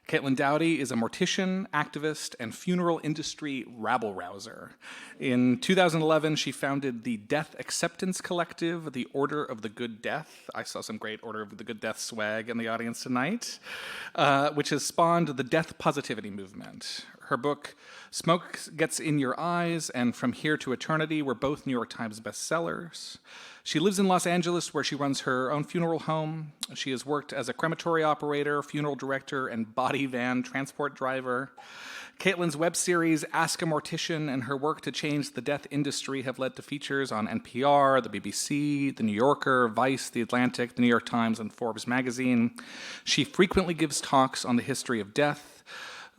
Caitlin Doughty is a mortician, activist, and funeral industry rabble-rouser. In 2011, she founded the Death Acceptance Collective, the Order of the Good Death. I saw some great Order of the Good Death swag in the audience tonight, which has spawned the death positivity movement. Her book, Smoke Gets in Your Eyes and From Here to Eternity, were both New York Times bestsellers. She lives in Los Angeles, where she runs her own funeral home. She has worked as a crematory operator, funeral director, and body van transport driver. Caitlin's web series, Ask a Mortician, and her work to change the death industry have led to features on NPR, the BBC, The New Yorker, Vice, The Atlantic, The New York Times, and Forbes magazine. She frequently gives talks on the history of death,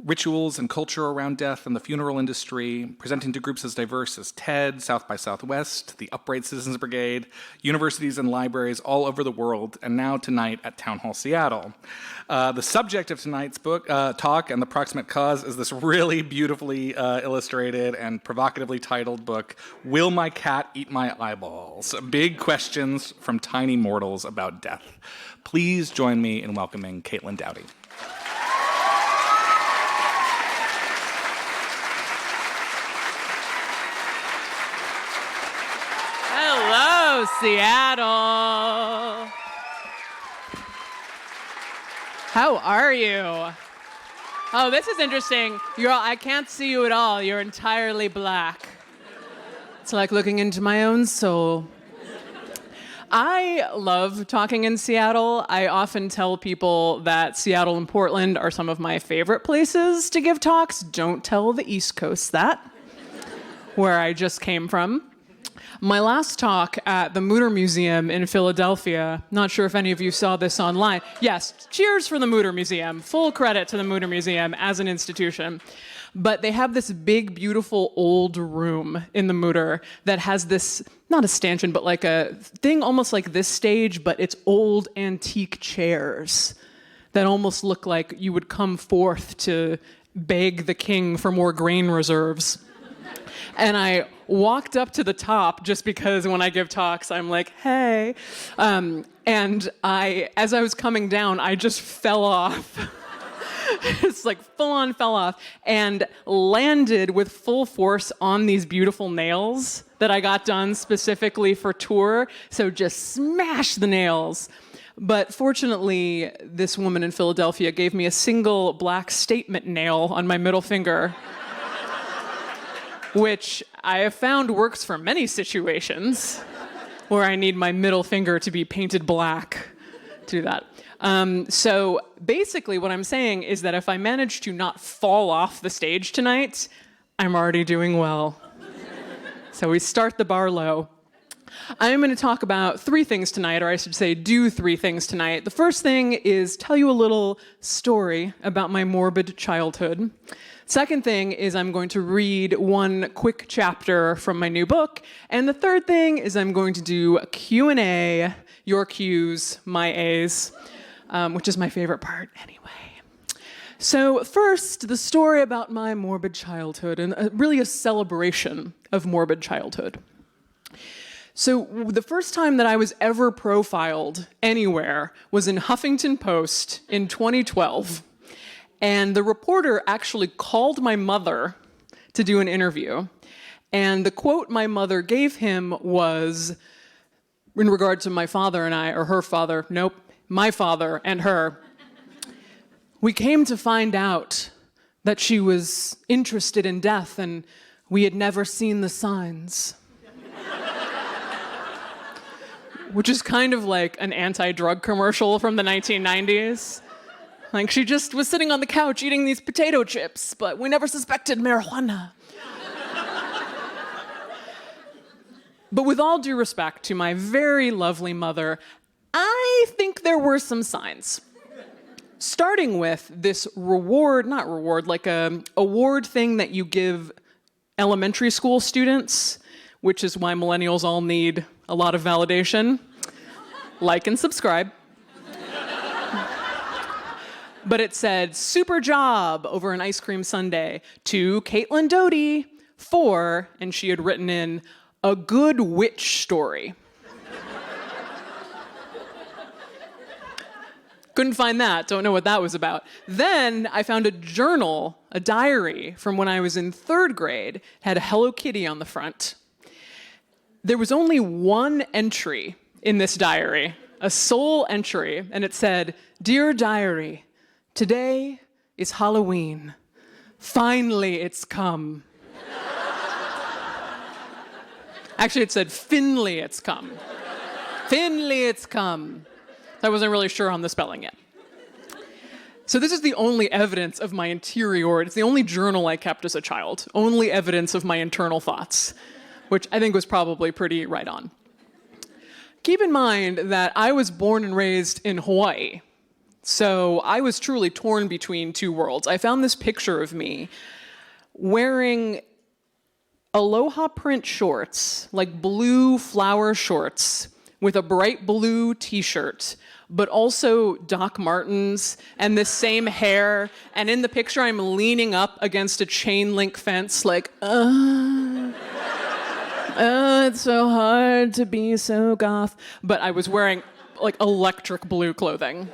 rituals and culture around death and the funeral industry, presenting to groups as diverse as TED, South by Southwest, the Upright Citizens Brigade, universities and libraries all over the world, and now tonight at Town Hall Seattle. The subject of tonight's book talk and the proximate cause is this really beautifully illustrated and provocatively titled book, Will My Cat Eat My Eyeballs? Big questions from tiny mortals about death. Please join me in welcoming Caitlin Doughty. Hello, Seattle. How are you? Oh, this is interesting. I can't see you at all. You're entirely black. It's like looking into my own soul. I love talking in Seattle. I often tell people that Seattle and Portland are some of my favorite places to give talks. Don't tell the East Coast that, where I just came from. My last talk at the Mutter Museum in Philadelphia, not sure if any of you saw this online. Yes, cheers for the Mutter Museum. Full credit to the Mutter Museum as an institution. But they have this big, beautiful old room in the Mutter that has this, not a stanchion, but like a thing almost like this stage, but it's old antique chairs that almost look like you would come forth to beg the king for more grain reserves. And I walked up to the top just because when I give talks, I'm like, hey. And as I was coming down, I just fell off. It's like full on fell off and landed with full force on these beautiful nails that I got done specifically for tour. So just smash the nails. But fortunately, this woman in Philadelphia gave me a single black statement nail on my middle finger, which I have found works for many situations where I need my middle finger to be painted black to do that. So basically what I'm saying is that if I manage to not fall off the stage tonight, I'm already doing well. So we start the bar low. I'm going to talk about three things tonight, or I should say do three things tonight. The first thing is tell you a little story about my morbid childhood. Second thing is I'm going to read one quick chapter from my new book. And the third thing is I'm going to do a Q&A, your Q's, my A's, which is my favorite part anyway. So first, the story about my morbid childhood, and really a celebration of morbid childhood. So the first time that I was ever profiled anywhere was in Huffington Post in 2012. And the reporter actually called my mother to do an interview. And the quote my mother gave him was, in regard to my father and I, or her father, nope, my father and her, we came to find out that she was interested in death and we had never seen the signs. Which is kind of like an anti-drug commercial from the 1990s. Like, she just was sitting on the couch eating these potato chips, but we never suspected marijuana. But with all due respect to my very lovely mother, I think there were some signs. Starting with this award thing that you give elementary school students, which is why millennials all need a lot of validation. Like and subscribe. But it said, super job over an ice cream sundae to Caitlin Doughty for, and she had written in, a good witch story. Couldn't find that. Don't know what that was about. Then I found a journal, a diary from when I was in 3rd grade. It had a Hello Kitty on the front. There was only one entry in this diary, a sole entry, and it said, "Dear diary, today is Halloween. Finally, it's come." Actually, it said, "Finally, it's come." Finally, it's come. I wasn't really sure on the spelling yet. So this is the only evidence of my interior. It's the only journal I kept as a child. Only evidence of my internal thoughts, which I think was probably pretty right on. Keep in mind that I was born and raised in Hawaii. So I was truly torn between two worlds. I found this picture of me wearing aloha print shorts, like blue flower shorts, with a bright blue t-shirt, but also Doc Martens and this same hair. And in the picture, I'm leaning up against a chain link fence like, it's so hard to be so goth. But I was wearing like electric blue clothing.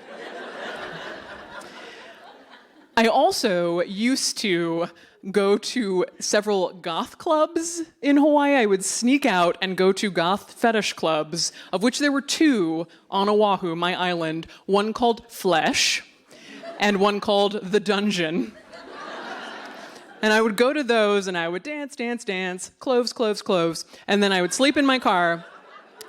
I also used to go to several goth clubs in Hawaii. I would sneak out and go to goth fetish clubs, of which there were 2 on Oahu, my island. One called Flesh, and one called The Dungeon. And I would go to those, and I would dance, dance, dance, cloves, cloves, cloves, and then I would sleep in my car,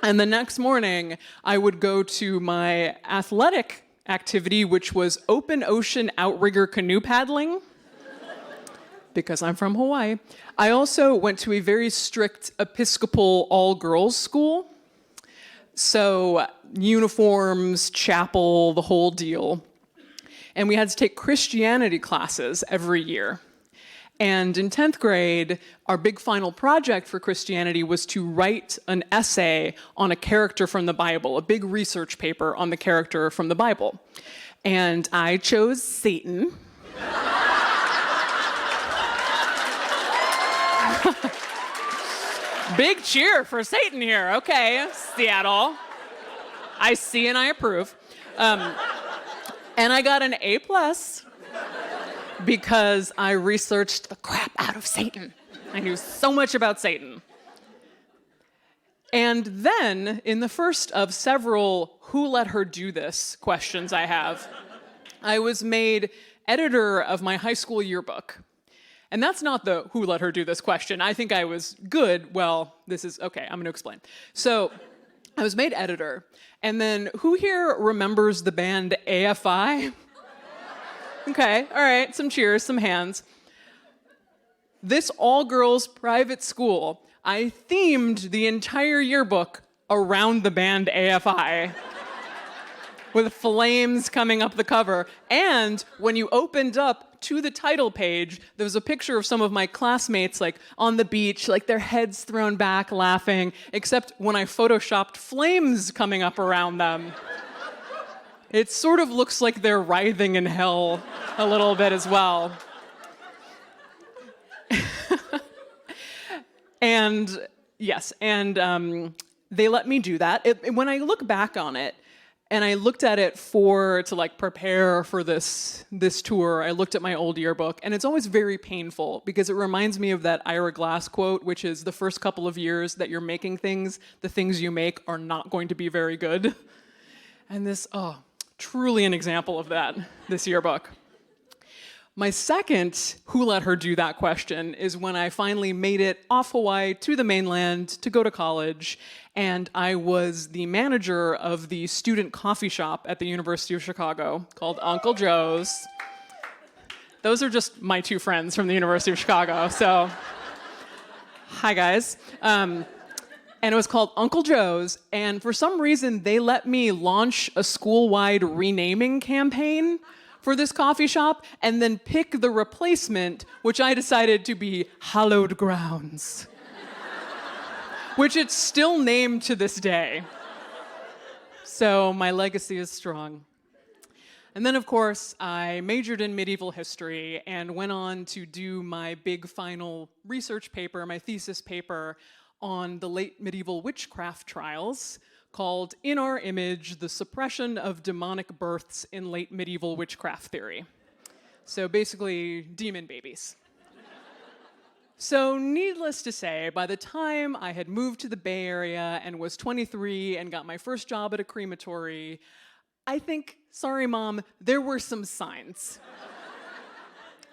and the next morning, I would go to my athletic activity, which was open ocean outrigger canoe paddling, because I'm from Hawaii. I also went to a very strict Episcopal all-girls school. So uniforms, chapel, the whole deal. And we had to take Christianity classes every year. And in 10th grade, our big final project for Christianity was to write an essay on a character from the Bible, a big research paper on the character from the Bible. And I chose Satan. Big cheer for Satan here. Okay, Seattle. I see and I approve. And I got an A+ because I researched the crap out of Satan. I knew so much about Satan. And then, in the first of several "who let her do this" questions I have, I was made editor of my high school yearbook. And that's not the "who let her do this" question. I think I was good. Well, this is, okay, I'm going to explain. So I was made editor. And then who here remembers the band AFI? Okay, all right, some cheers, some hands. This all-girls private school, I themed the entire yearbook around the band AFI. With flames coming up the cover. And when you opened up to the title page, there was a picture of some of my classmates like on the beach, like their heads thrown back, laughing, except when I photoshopped flames coming up around them. It sort of looks like they're writhing in hell a little bit as well. And yes, and they let me do that. When I look back on it, and I looked at it to like prepare for this tour, I looked at my old yearbook, and it's always very painful because it reminds me of that Ira Glass quote, which is the first couple of years that you're making things, the things you make are not going to be very good. And this, truly an example of that, this yearbook. My second "who let her do that" question is when I finally made it off Hawaii to the mainland to go to college, and I was the manager of the student coffee shop at the University of Chicago called Uncle Joe's. Those are just my 2 friends from the University of Chicago, so hi guys. And it was called Uncle Joe's, and for some reason they let me launch a school-wide renaming campaign for this coffee shop, and then pick the replacement, which I decided to be Hallowed Grounds, which it's still named to this day. So my legacy is strong. And then, of course, I majored in medieval history and went on to do my big final research paper, my thesis paper, on the late medieval witchcraft trials, called In Our Image, The Suppression of Demonic Births in Late Medieval Witchcraft Theory. So basically, demon babies. So needless to say, by the time I had moved to the Bay Area and was 23 and got my first job at a crematory, I think, sorry mom, there were some signs.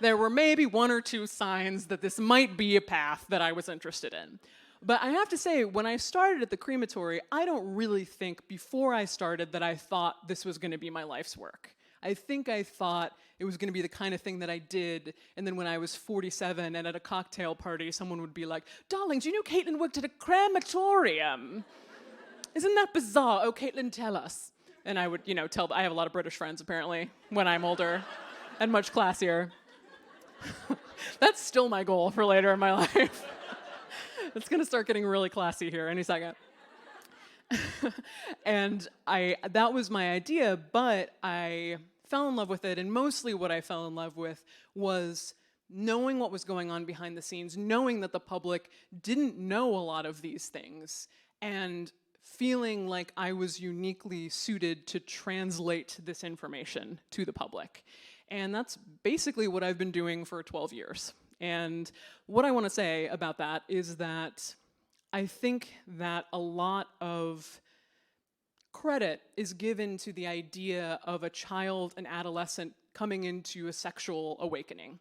There were maybe 1 or 2 signs that this might be a path that I was interested in. But I have to say, when I started at the crematory, I don't really think before I started that I thought this was going to be my life's work. I think I thought it was going to be the kind of thing that I did, and then when I was 47 and at a cocktail party, someone would be like, "Darling, do you know Caitlin worked at a crematorium? Isn't that bizarre? Oh, Caitlin, tell us." And I would, tell. I have a lot of British friends, apparently, when I'm older and much classier. That's still my goal for later in my life. It's going to start getting really classy here any second. And that was my idea, but I fell in love with it, and mostly what I fell in love with was knowing what was going on behind the scenes, knowing that the public didn't know a lot of these things, and feeling like I was uniquely suited to translate this information to the public. And that's basically what I've been doing for 12 years. And what I want to say about that is that I think that a lot of credit is given to the idea of a child, an adolescent, coming into a sexual awakening.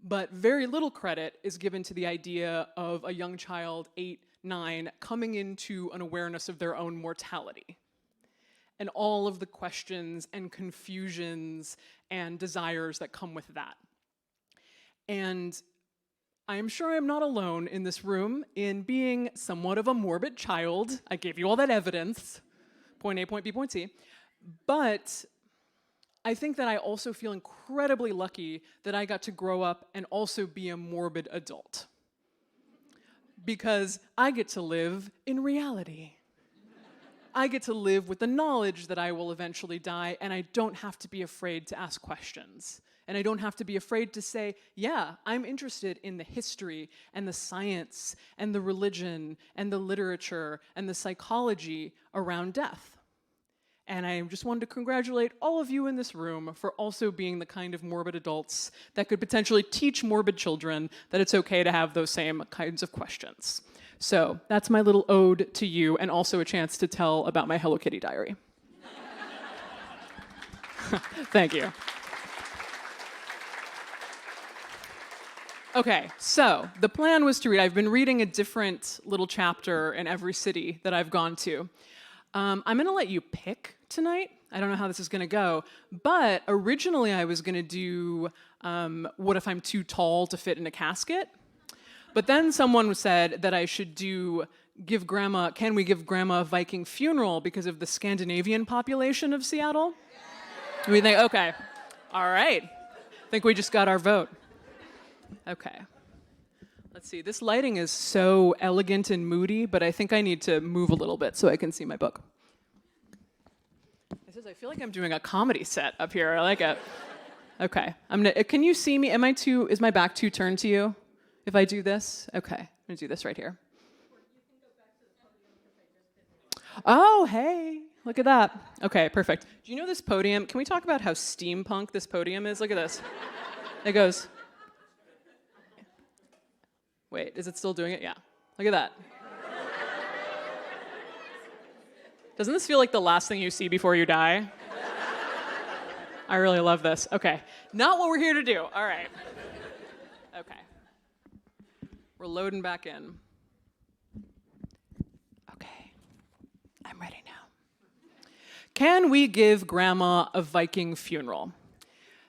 But very little credit is given to the idea of a young child, 8, 9, coming into an awareness of their own mortality. And all of the questions and confusions and desires that come with that. And I'm sure I'm not alone in this room in being somewhat of a morbid child. I gave you all that evidence. Point A, point B, point C. But I think that I also feel incredibly lucky that I got to grow up and also be a morbid adult. Because I get to live in reality. I get to live with the knowledge that I will eventually die, and I don't have to be afraid to ask questions. And I don't have to be afraid to say, yeah, I'm interested in the history and the science and the religion and the literature and the psychology around death. And I just wanted to congratulate all of you in this room for also being the kind of morbid adults that could potentially teach morbid children that it's okay to have those same kinds of questions. So that's my little ode to you, and also a chance to tell about my Hello Kitty diary. Thank you. Okay, so the plan was to read. I've been reading a different little chapter in every city that I've gone to. I'm going to let you pick tonight. I don't know how this is going to go, but originally I was going to do What If I'm Too Tall to Fit in a Casket? But then someone said that I should do Can We Give Grandma a Viking Funeral because of the Scandinavian population of Seattle? We think, okay, all right. I think we just got our vote. Okay. Let's see, this lighting is so elegant and moody, but I think I need to move a little bit so I can see my book. I feel like I'm doing a comedy set up here. I like it. Okay. Can you see me? Is my back too turned to you? If I do this? Okay. I'm going to do this right here. Oh, hey. Look at that. Okay, perfect. Do you know this podium? Can we talk about how steampunk this podium is? Look at this. It goes. Wait, is it still doing it? Yeah. Look at that. Doesn't this feel like the last thing you see before you die? I really love this. Okay. Not what we're here to do. All right. Okay. We're loading back in. Okay. I'm ready now. Can we give Grandma a Viking funeral?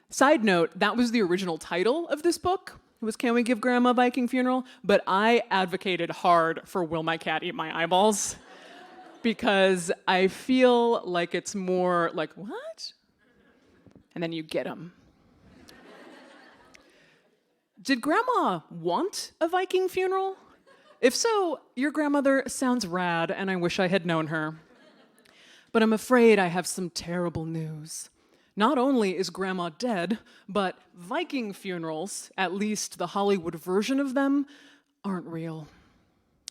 Side note, that was the original title of this book. It was Can We Give Grandma a Viking Funeral? But I advocated hard for Will My Cat Eat My Eyeballs? Because I feel like it's more like, what? And then you get them. Did Grandma want a Viking funeral? If so, your grandmother sounds rad, and I wish I had known her. But I'm afraid I have some terrible news. Not only is Grandma dead, but Viking funerals, at least the Hollywood version of them, aren't real.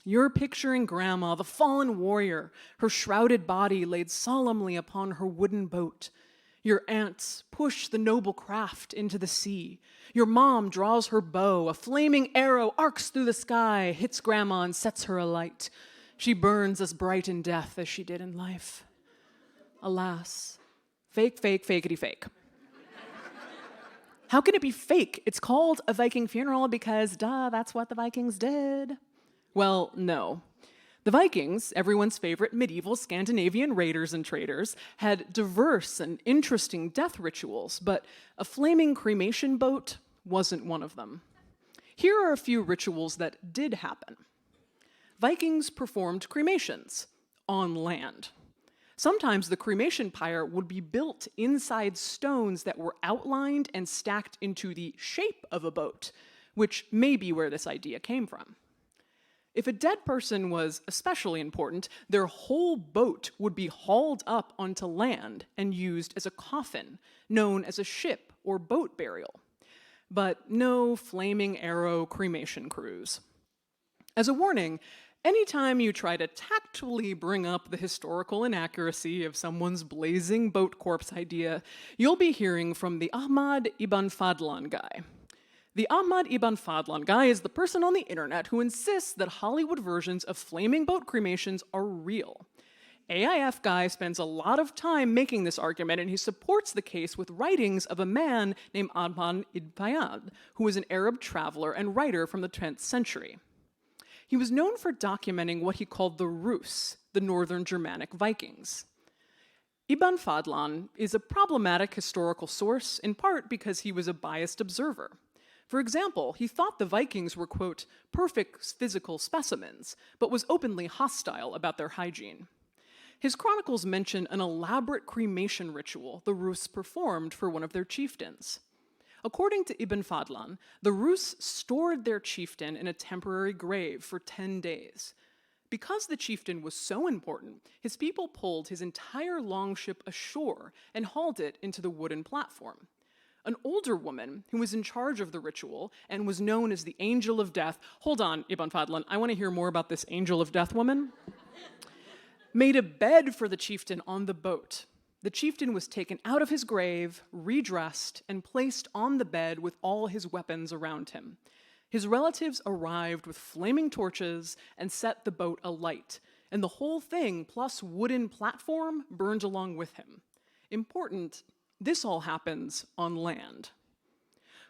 You're picturing Grandma, the fallen warrior, her shrouded body laid solemnly upon her wooden boat. Your aunts push the noble craft into the sea. Your mom draws her bow. A flaming arrow arcs through the sky, hits Grandma and sets her alight. She burns as bright in death as she did in life. Alas, fake, fake, fakety fake. How can it be fake? It's called a Viking funeral because, duh, that's what the Vikings did. Well, no. The Vikings, everyone's favorite medieval Scandinavian raiders and traders, had diverse and interesting death rituals, but a flaming cremation boat wasn't one of them. Here are a few rituals that did happen. Vikings performed cremations on land. Sometimes the cremation pyre would be built inside stones that were outlined and stacked into the shape of a boat, which may be where this idea came from. If a dead person was especially important, their whole boat would be hauled up onto land and used as a coffin, known as a ship or boat burial. But no flaming arrow cremation cruise. As a warning, anytime you try to tactfully bring up the historical inaccuracy of someone's blazing boat corpse idea, you'll be hearing from the Ahmad ibn Fadlan guy. The Ahmad ibn Fadlan guy is the person on the internet who insists that Hollywood versions of flaming boat cremations are real. AIF guy spends a lot of time making this argument, and he supports the case with writings of a man named Ahmad ibn Fayyad, who was an Arab traveler and writer from the 10th century. He was known for documenting what he called the Rus, the northern Germanic Vikings. Ibn Fadlan is a problematic historical source, in part because he was a biased observer. For example, he thought the Vikings were, quote, perfect physical specimens, but was openly hostile about their hygiene. His chronicles mention an elaborate cremation ritual the Rus performed for one of their chieftains. According to Ibn Fadlan, the Rus stored their chieftain in a temporary grave for 10 days. Because the chieftain was so important, his people pulled his entire longship ashore and hauled it into the wooden platform. An older woman who was in charge of the ritual and was known as the Angel of Death, hold on, Ibn Fadlan, I want to hear more about this Angel of Death woman, made a bed for the chieftain on the boat. The chieftain was taken out of his grave, redressed, and placed on the bed with all his weapons around him. His relatives arrived with flaming torches and set the boat alight, and the whole thing, plus wooden platform, burned along with him. Important, this all happens on land.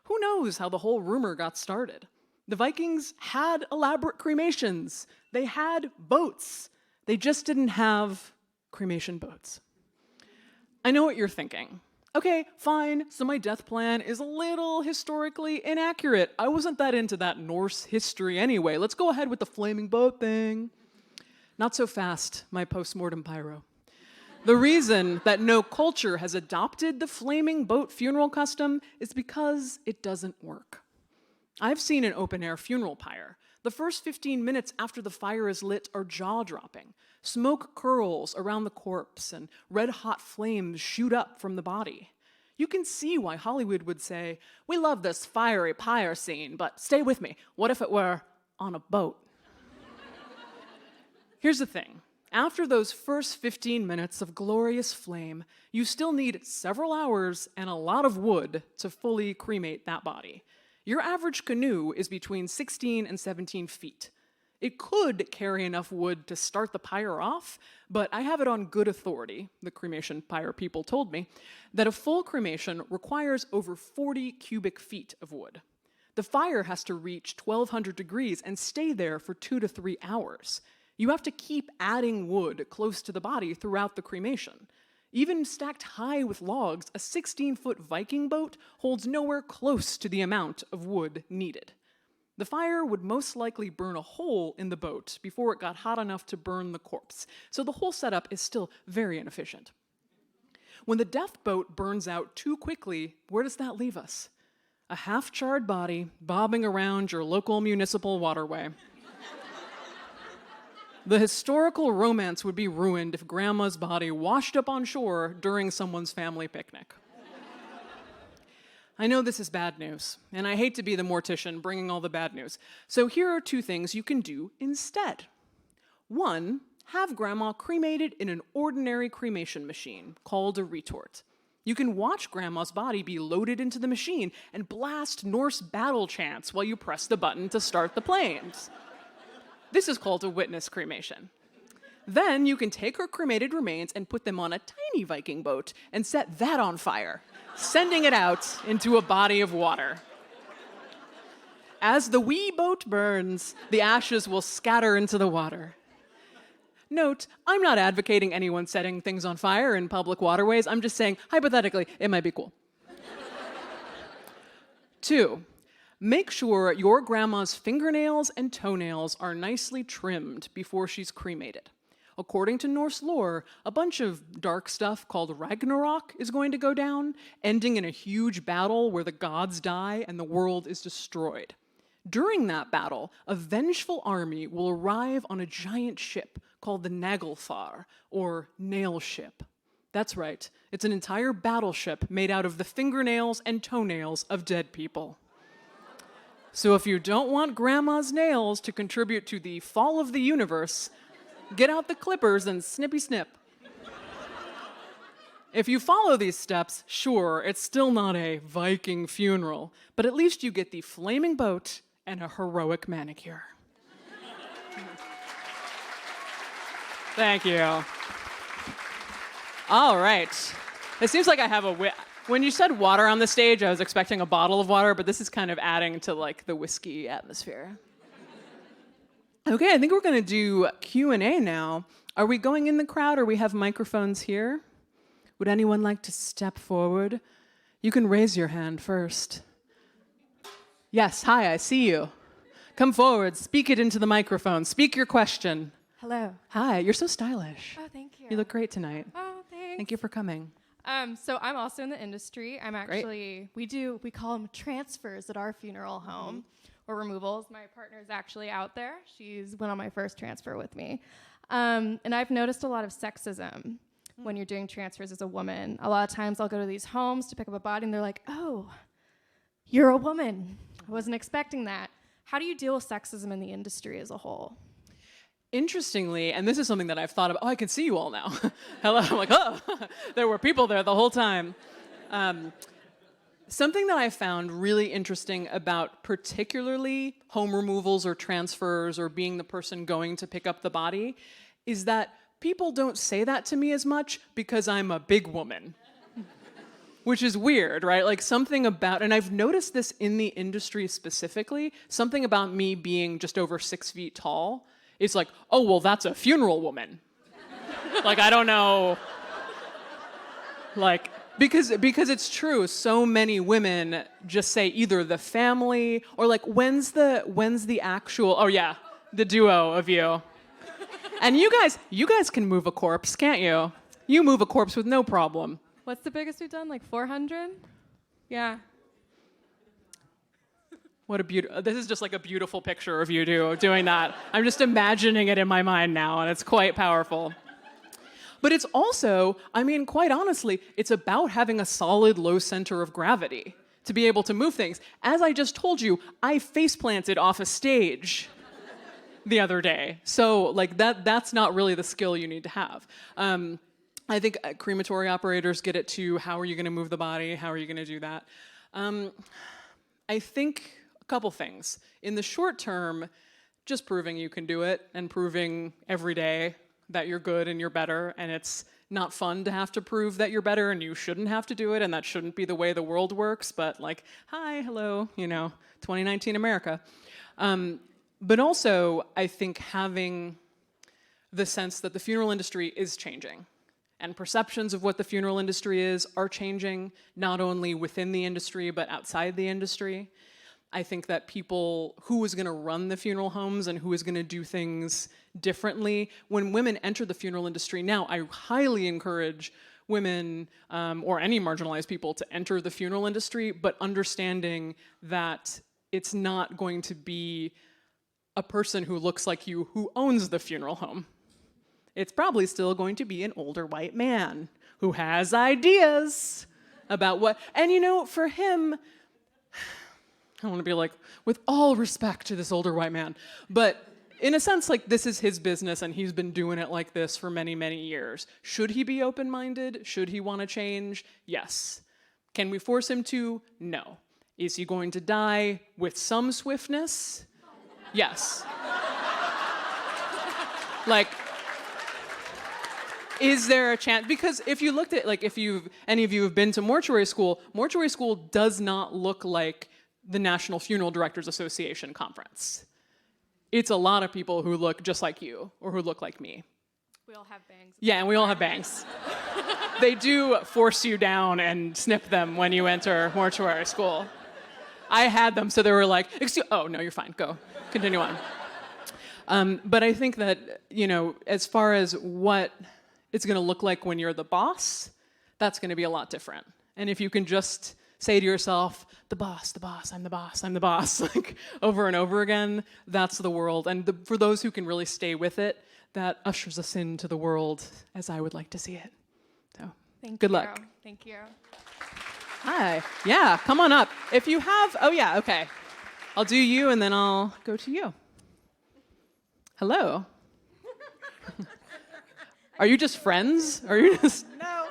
Who knows how the whole rumor got started? The Vikings had elaborate cremations. They had boats. They just didn't have cremation boats. I know what you're thinking. Okay, fine, so my death plan is a little historically inaccurate. I wasn't that into that Norse history anyway. Let's go ahead with the flaming boat thing. Not so fast, my postmortem pyro. The reason that no culture has adopted the flaming boat funeral custom is because it doesn't work. I've seen an open-air funeral pyre. The first 15 minutes after the fire is lit are jaw-dropping. Smoke curls around the corpse and red-hot flames shoot up from the body. You can see why Hollywood would say, we love this fiery pyre scene, but stay with me. What if it were on a boat? Here's the thing. After those first 15 minutes of glorious flame, you still need several hours and a lot of wood to fully cremate that body. Your average canoe is between 16 and 17 feet. It could carry enough wood to start the pyre off, but I have it on good authority, the cremation pyre people told me, that a full cremation requires over 40 cubic feet of wood. The fire has to reach 1200 degrees and stay there for 2 to 3 hours. You have to keep adding wood close to the body throughout the cremation. Even stacked high with logs, a 16-foot Viking boat holds nowhere close to the amount of wood needed. The fire would most likely burn a hole in the boat before it got hot enough to burn the corpse, so the whole setup is still very inefficient. When the death boat burns out too quickly, where does that leave us? A half-charred body bobbing around your local municipal waterway. The historical romance would be ruined if Grandma's body washed up on shore during someone's family picnic. I know this is bad news, and I hate to be the mortician bringing all the bad news. So here are 2 things you can do instead. 1, have grandma cremated in an ordinary cremation machine called a retort. You can watch grandma's body be loaded into the machine and blast Norse battle chants while you press the button to start the planes. This is called a witness cremation. Then you can take her cremated remains and put them on a tiny Viking boat and set that on fire, sending it out into a body of water. As the wee boat burns, the ashes will scatter into the water. Note, I'm not advocating anyone setting things on fire in public waterways. I'm just saying, hypothetically, it might be cool. 2, make sure your grandma's fingernails and toenails are nicely trimmed before she's cremated. According to Norse lore, a bunch of dark stuff called Ragnarok is going to go down, ending in a huge battle where the gods die and the world is destroyed. During that battle, a vengeful army will arrive on a giant ship called the Naglfar, or Nail Ship. That's right, it's an entire battleship made out of the fingernails and toenails of dead people. So if you don't want grandma's nails to contribute to the fall of the universe, get out the clippers and snippy snip. If you follow these steps, sure, it's still not a Viking funeral, but at least you get the flaming boat and a heroic manicure. Thank you. All right. It seems like I have when you said water on the stage, I was expecting a bottle of water, but this is kind of adding to like the whiskey atmosphere. Okay, I think we're going to do Q&A now. Are we going in the crowd or we have microphones here? Would anyone like to step forward? You can raise your hand first. Yes, hi, I see you. Come forward, speak it into the microphone. Speak your question. Hello. Hi, you're so stylish. Oh, thank you. You look great tonight. Oh, thanks. Thank you for coming. So I'm also in the industry. I'm actually, we call them transfers at our funeral home, or removals. My partner is actually out there. She's went on my first transfer with me. And I've noticed a lot of sexism when you're doing transfers as a woman. A lot of times I'll go to these homes to pick up a body and they're like, oh, you're a woman. I wasn't expecting that. How do you deal with sexism in the industry as a whole? Interestingly, and this is something that I've thought about, I can see you all now. Hello, I'm like, oh, there were people there the whole time. Something that I found really interesting about particularly home removals or transfers or being the person going to pick up the body is that people don't say that to me as much because I'm a big woman. Which is weird, right? Like something about, and I've noticed this in the industry specifically, something about me being just over 6 feet tall. It's like, oh, well, that's a funeral woman. Like, I don't know. Like, because it's true, so many women just say either the family or like, when's the actual, oh yeah, the duo of you. And you guys can move a corpse, can't you? You move a corpse with no problem. What's the biggest we've done? Like 400? Yeah. What a this is just like a beautiful picture of you doing that. I'm just imagining it in my mind now, and it's quite powerful. But it's also, I mean, quite honestly, it's about having a solid low center of gravity to be able to move things. As I just told you, I face planted off a stage the other day. So like that's not really the skill you need to have. I think crematory operators get it too. How are you going to move the body? How are you going to do that? I think a couple things. In the short term, just proving you can do it and proving every day that you're good and you're better, and it's not fun to have to prove that you're better and you shouldn't have to do it and that shouldn't be the way the world works, but like, hi, hello, 2019 America. But also, I think having the sense that the funeral industry is changing. And perceptions of what the funeral industry is are changing, not only within the industry, but outside the industry. I think that people, who is going to run the funeral homes and who is going to do things differently, when women enter the funeral industry now, I highly encourage women or any marginalized people to enter the funeral industry, but understanding that it's not going to be a person who looks like you who owns the funeral home. It's probably still going to be an older white man who has ideas about what, and for him, I want to be like, with all respect to this older white man, but in a sense, like, this is his business and he's been doing it like this for many, many years. Should he be open-minded? Should he want to change? Yes. Can we force him to? No. Is he going to die with some swiftness? Yes. Like, is there a chance? Because if you looked at, like, any of you have been to mortuary school does not look like the National Funeral Directors Association conference. It's a lot of people who look just like you or who look like me. We all have bangs. Yeah, and we all have bangs. They do force you down and snip them when you enter mortuary school. I had them, so they were like, oh, no, you're fine, go, continue on. But I think that, as far as what it's gonna look like when you're the boss, that's gonna be a lot different. And if you can just say to yourself, the boss, I'm the boss, I'm the boss, like over and over again, that's the world. And for those who can really stay with it, that ushers us into the world as I would like to see it. So, good luck. Thank you. Hi. Yeah, come on up. If you have, oh yeah, okay. I'll do you and then I'll go to you. Hello. Are you just friends? Are you just... No.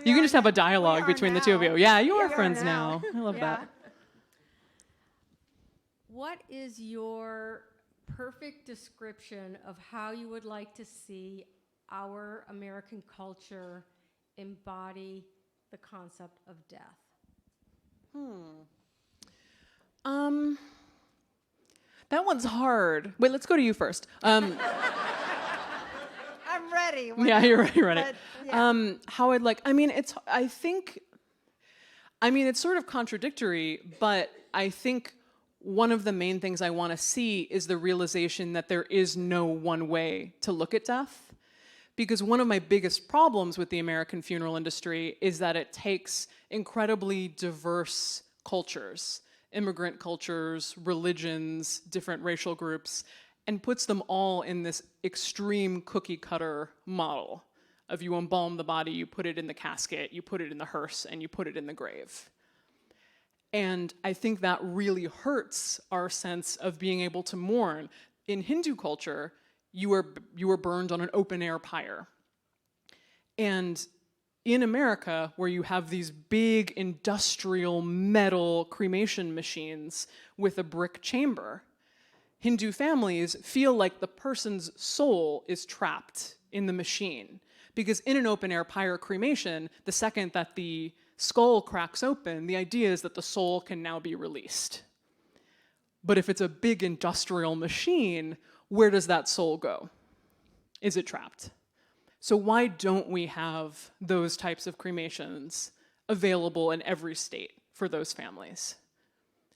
You can just have a dialogue between the two of you. Yeah, you are We friends now. I love Yeah. that. What is your perfect description of how you would like to see our American culture embody the concept of death? That one's hard. Wait, let's go to you first. I'm ready. Yeah, you're ready. But, yeah. How I'd like, it's sort of contradictory, but I think one of the main things I want to see is the realization that there is no one way to look at death. Because one of my biggest problems with the American funeral industry is that it takes incredibly diverse cultures, immigrant cultures, religions, different racial groups, and puts them all in this extreme cookie cutter model of you embalm the body, you put it in the casket, you put it in the hearse, and you put it in the grave. And I think that really hurts our sense of being able to mourn. In Hindu culture, you were burned on an open air pyre. And in America, where you have these big industrial metal cremation machines with a brick chamber, Hindu families feel like the person's soul is trapped in the machine. Because in an open air pyre cremation, the second that the skull cracks open, the idea is that the soul can now be released. But if it's a big industrial machine, where does that soul go? Is it trapped? So why don't we have those types of cremations available in every state for those families?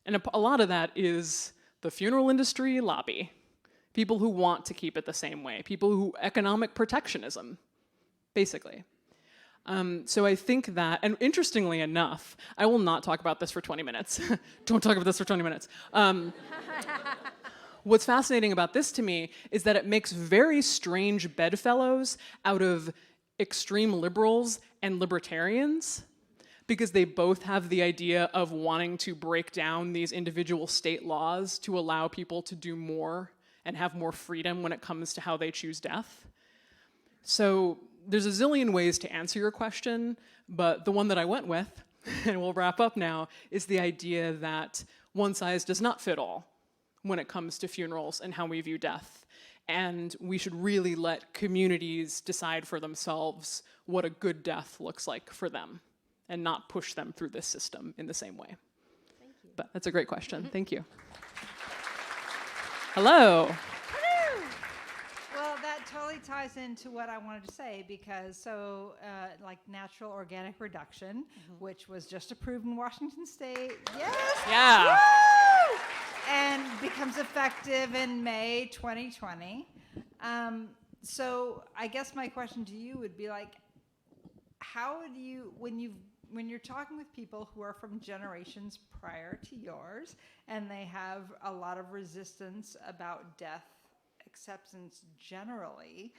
And a lot of that is the funeral industry lobby. People who want to keep it the same way. People who, economic protectionism, basically. So I think that, and interestingly enough, I will not talk about this for 20 minutes. Don't talk about this for 20 minutes. What's fascinating about this to me is that it makes very strange bedfellows out of extreme liberals and libertarians, because they both have the idea of wanting to break down these individual state laws to allow people to do more and have more freedom when it comes to how they choose death. So there's a zillion ways to answer your question, but the one that I went with, and we'll wrap up now, is the idea that one size does not fit all when it comes to funerals and how we view death. And we should really let communities decide for themselves what a good death looks like for them and not push them through this system in the same way. Thank you. But that's a great question. Thank you. Hello. Well, that totally ties into what I wanted to say, because like natural organic reduction, which was just approved in Washington State. Yes. Yeah. Woo! And becomes effective in May 2020. So I guess my question to you would be like, how would you, when you're talking with people who are from generations prior to yours, and they have a lot of resistance about death acceptance generally,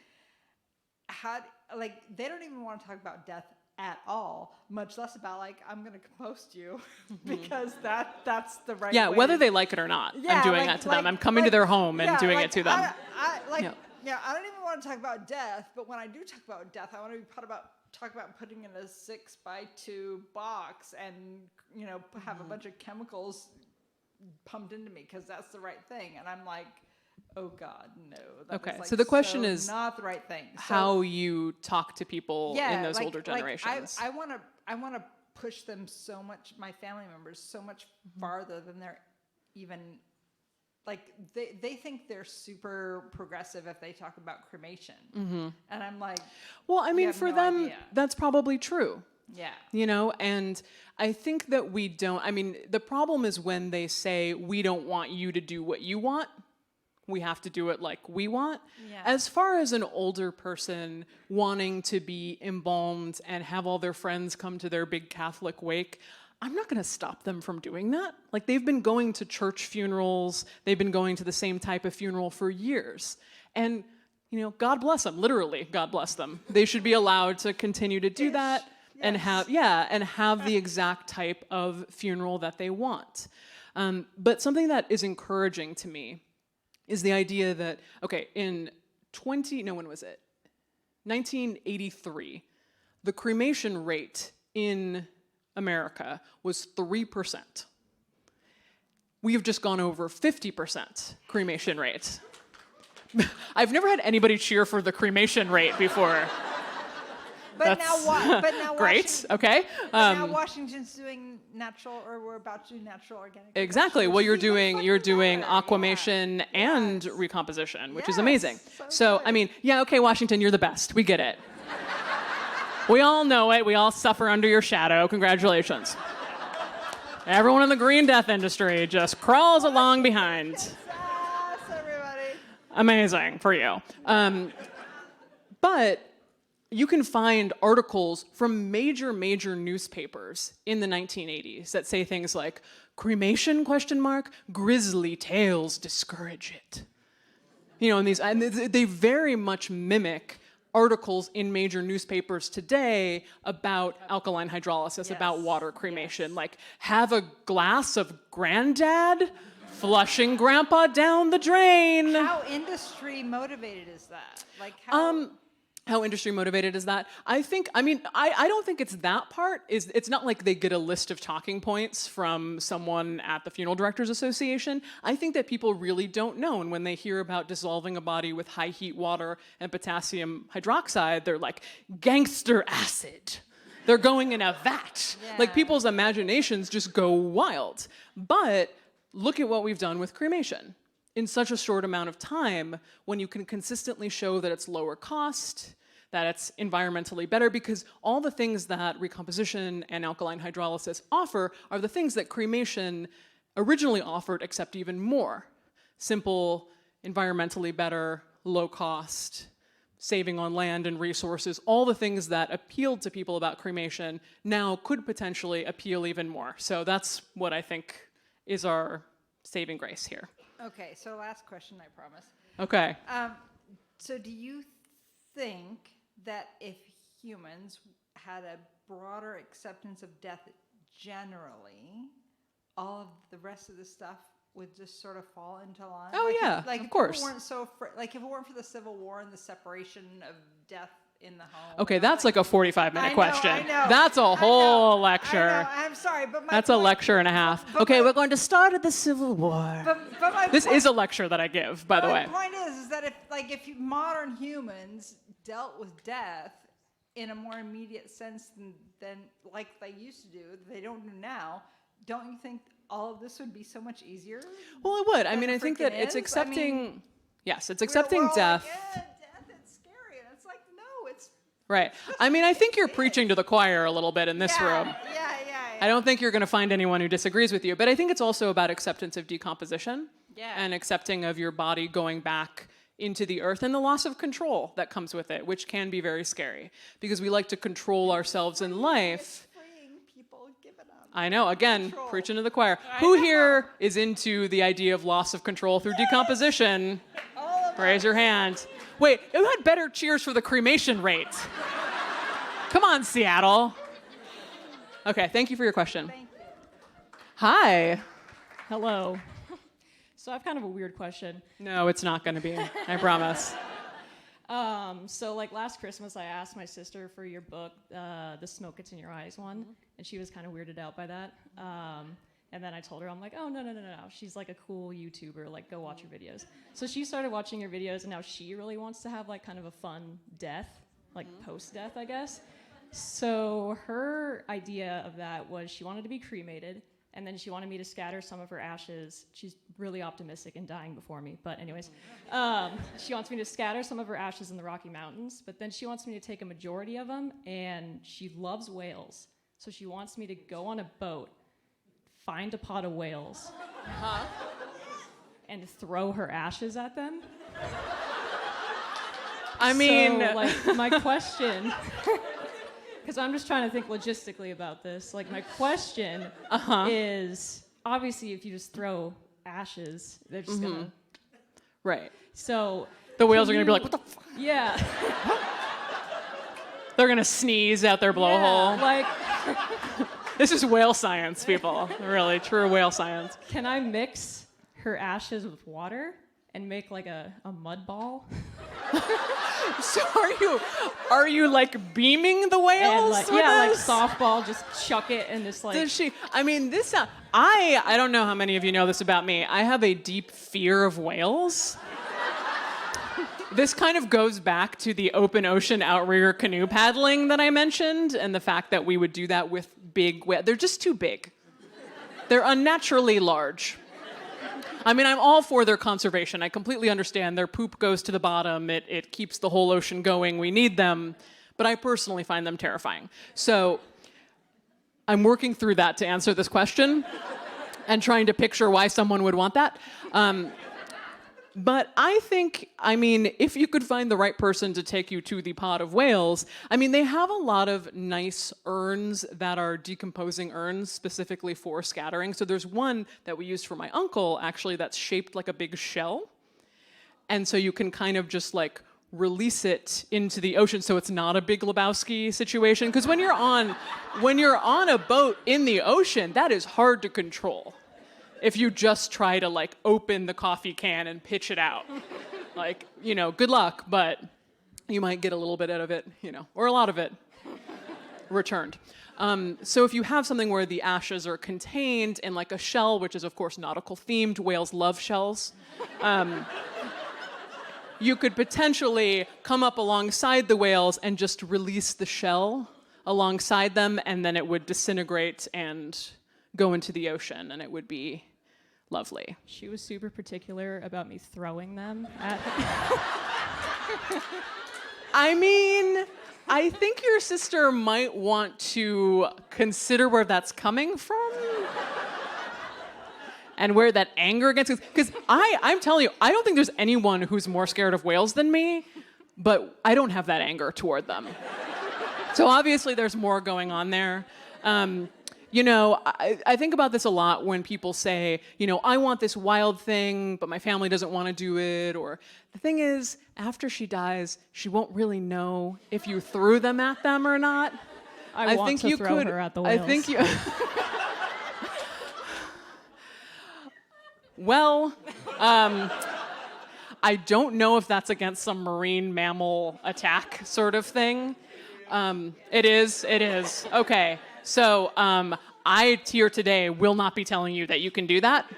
they don't even want to talk about death at all, much less about like, I'm going to compost you because that's the right Yeah, way. whether they like it or not, Yeah, I'm doing like- that to like- them. I'm coming to like- their home and yeah, doing like, it to them. I don't even want to talk about death, but when I do talk about death, I want to talk about putting in a 6x2 box and, you know, have a bunch of chemicals pumped into me because that's the right thing. And I'm like, oh God, no. That Okay, is, like, so the question is not the right thing. So, how you talk to people in those like- older generations. I want to push them so much, my family members, so much farther than they're even, like, they think they're super progressive if they talk about cremation. And I'm like, Well, I mean, have for no them, idea. that's probably true. yeah. You know, and I think that we don't, I mean, the problem is when they say, we don't want you to do what you want, we have to do it like we want. Yeah. As far as an older person wanting to be embalmed and have all their friends come to their big Catholic wake, I'm not going to stop them from doing that. Like, they've been going to church funerals, they've been going to the same type of funeral for years. And, you know, God bless them, literally, God bless them. They should be allowed to continue to do that and have the exact type of funeral that they want. But something that is encouraging to me is the idea that, okay, in 1983, the cremation rate in America was 3%. We have just gone over 50% cremation rate. I've never had anybody cheer for the cremation rate before. But That's now great, Washington, okay? now Washington's doing natural, or we're about to do natural organic. Exactly. production, Well, which you're is even doing fucking better. aquamation and Yes. recomposition, which is Yes, amazing. so So, good. I mean, yeah, okay, Washington, you're the best. We get it. We all know it. We all suffer under your shadow. Congratulations. Everyone in the green death industry just crawls along behind. Yes, everybody. Amazing for you. But you can find articles from major newspapers in the 1980s that say things like, cremation, ? Grisly tales discourage it. You know, and they very much mimic articles in major newspapers today about alkaline hydrolysis, about water cremation. Like, have a glass of Granddad flushing Grandpa down the drain. How industry motivated is that? Like How industry motivated is that? I don't think it's that part. It's not like they get a list of talking points from someone at the Funeral Directors Association. I think that people really don't know, and when they hear about dissolving a body with high heat water and potassium hydroxide, they're like, gangster acid. They're going in a vat. Like, people's imaginations just go wild. But look at what we've done with cremation. In such a short amount of time, when you can consistently show that it's lower cost, that it's environmentally better, because all the things that recomposition and alkaline hydrolysis offer are the things that cremation originally offered, except even more. Simple, environmentally better, low cost, saving on land and resources, all the things that appealed to people about cremation now could potentially appeal even more. So that's what I think is our saving grace here. Okay, so last question, I promise. Okay. So do you think that if humans had a broader acceptance of death generally, all of the rest of the stuff would just sort of fall into line? Oh, yeah, of if course. People weren't so like, if it weren't for the Civil War and the separation of death in the home. Okay, that's like a 45-minute question. I know. That's a whole lecture. I know, I'm sorry, but my That's a point- lecture and a half. but Okay, my- we're going to start at the Civil War. But my This point- is a lecture that I give, by the way. My point is that if modern humans dealt with death in a more immediate sense than like they used to do, they don't do now, don't you think all of this would be so much easier? Well, it would. I mean, it I think that freaking it's is? I accepting. mean, Yes, it's We're accepting all death. Like, death, it's scary. And it's like, no, it's Right. I mean, I think you're preaching to the choir a little bit in this room. Yeah. I don't think you're going to find anyone who disagrees with you, but I think it's also about acceptance of decomposition and accepting of your body going back into the earth and the loss of control that comes with it, which can be very scary because we like to control ourselves in life. freeing people, give it up. I know, again, Control. preaching to the choir. Who here is into the idea of loss of control through decomposition? All of Raise your hand. Wait, who had better cheers for the cremation rate? Come on, Seattle. Okay, thank you for your question. Thank you. Hi. Hello. So I have kind of a weird question. No, it's not going to be. I promise. So like last Christmas, I asked my sister for your book, the Smoke Gets in Your Eyes one, and she was kind of weirded out by that. And then I told her, I'm like, oh, no. She's like a cool YouTuber, like go watch her videos. So she started watching your videos, and now she really wants to have like kind of a fun death, like post-death, I guess. So her idea of that was she wanted to be cremated, and then she wanted me to scatter some of her ashes. She's really optimistic and dying before me, but anyways. She wants me to scatter some of her ashes in the Rocky Mountains, but then she wants me to take a majority of them, and she loves whales. So she wants me to go on a boat, find a pot of whales, and throw her ashes at them. I mean, So, like, my question, because I'm just trying to think logistically about this. Like, my question is, obviously, if you just throw ashes, they're just gonna. right. So The whales are can going to be you- like, what the f-? Yeah. They're going to sneeze out their blowhole. Yeah, like, This is whale science, people. Really, true whale science. can I mix her ashes with water and make like a mud ball? So are you like beaming the whales? And like, with yeah, like this? softball, just chuck it and just like. Does she? I mean, this. I don't know how many of you know this about me. I have a deep fear of whales. This kind of goes back to the open ocean outrigger canoe paddling that I mentioned, and the fact that we would do that with big whales. They're just too big. They're unnaturally large. I mean, I'm all for their conservation. I completely understand their poop goes to the bottom. It keeps the whole ocean going. We need them. But I personally find them terrifying. So I'm working through that to answer this question and trying to picture why someone would want that. But I think, I mean, if you could find the right person to take you to the pot of whales, I mean, they have a lot of nice urns that are decomposing urns specifically for scattering. So there's one that we used for my uncle, actually, that's shaped like a big shell. And so you can kind of just like release it into the ocean so it's not a Big Lebowski situation. Because when you're on a boat in the ocean, that is hard to control. If you just try to like open the coffee can and pitch it out. Like, you know, good luck, but you might get a little bit out of it, you know, or a lot of it returned. So if you have something where the ashes are contained in like a shell, which is of course nautical themed, whales love shells, you could potentially come up alongside the whales and just release the shell alongside them, and then it would disintegrate and go into the ocean, and it would be lovely. She was super particular about me throwing them at her. I mean, I think your sister might want to consider where that's coming from and where that anger against, because I'm telling you, I don't think there's anyone who's more scared of whales than me, but I don't have that anger toward them. So obviously there's more going on there. You know, I think about this a lot when people say, you know, I want this wild thing, but my family doesn't want to do it. Or the thing is, after she dies, she won't really know if you threw them at them or not. I want think to you throw could. her at the whales. I think you. Well, I don't know if that's against some marine mammal attack sort of thing. It is. Okay. So I here today will not be telling you that you can do that,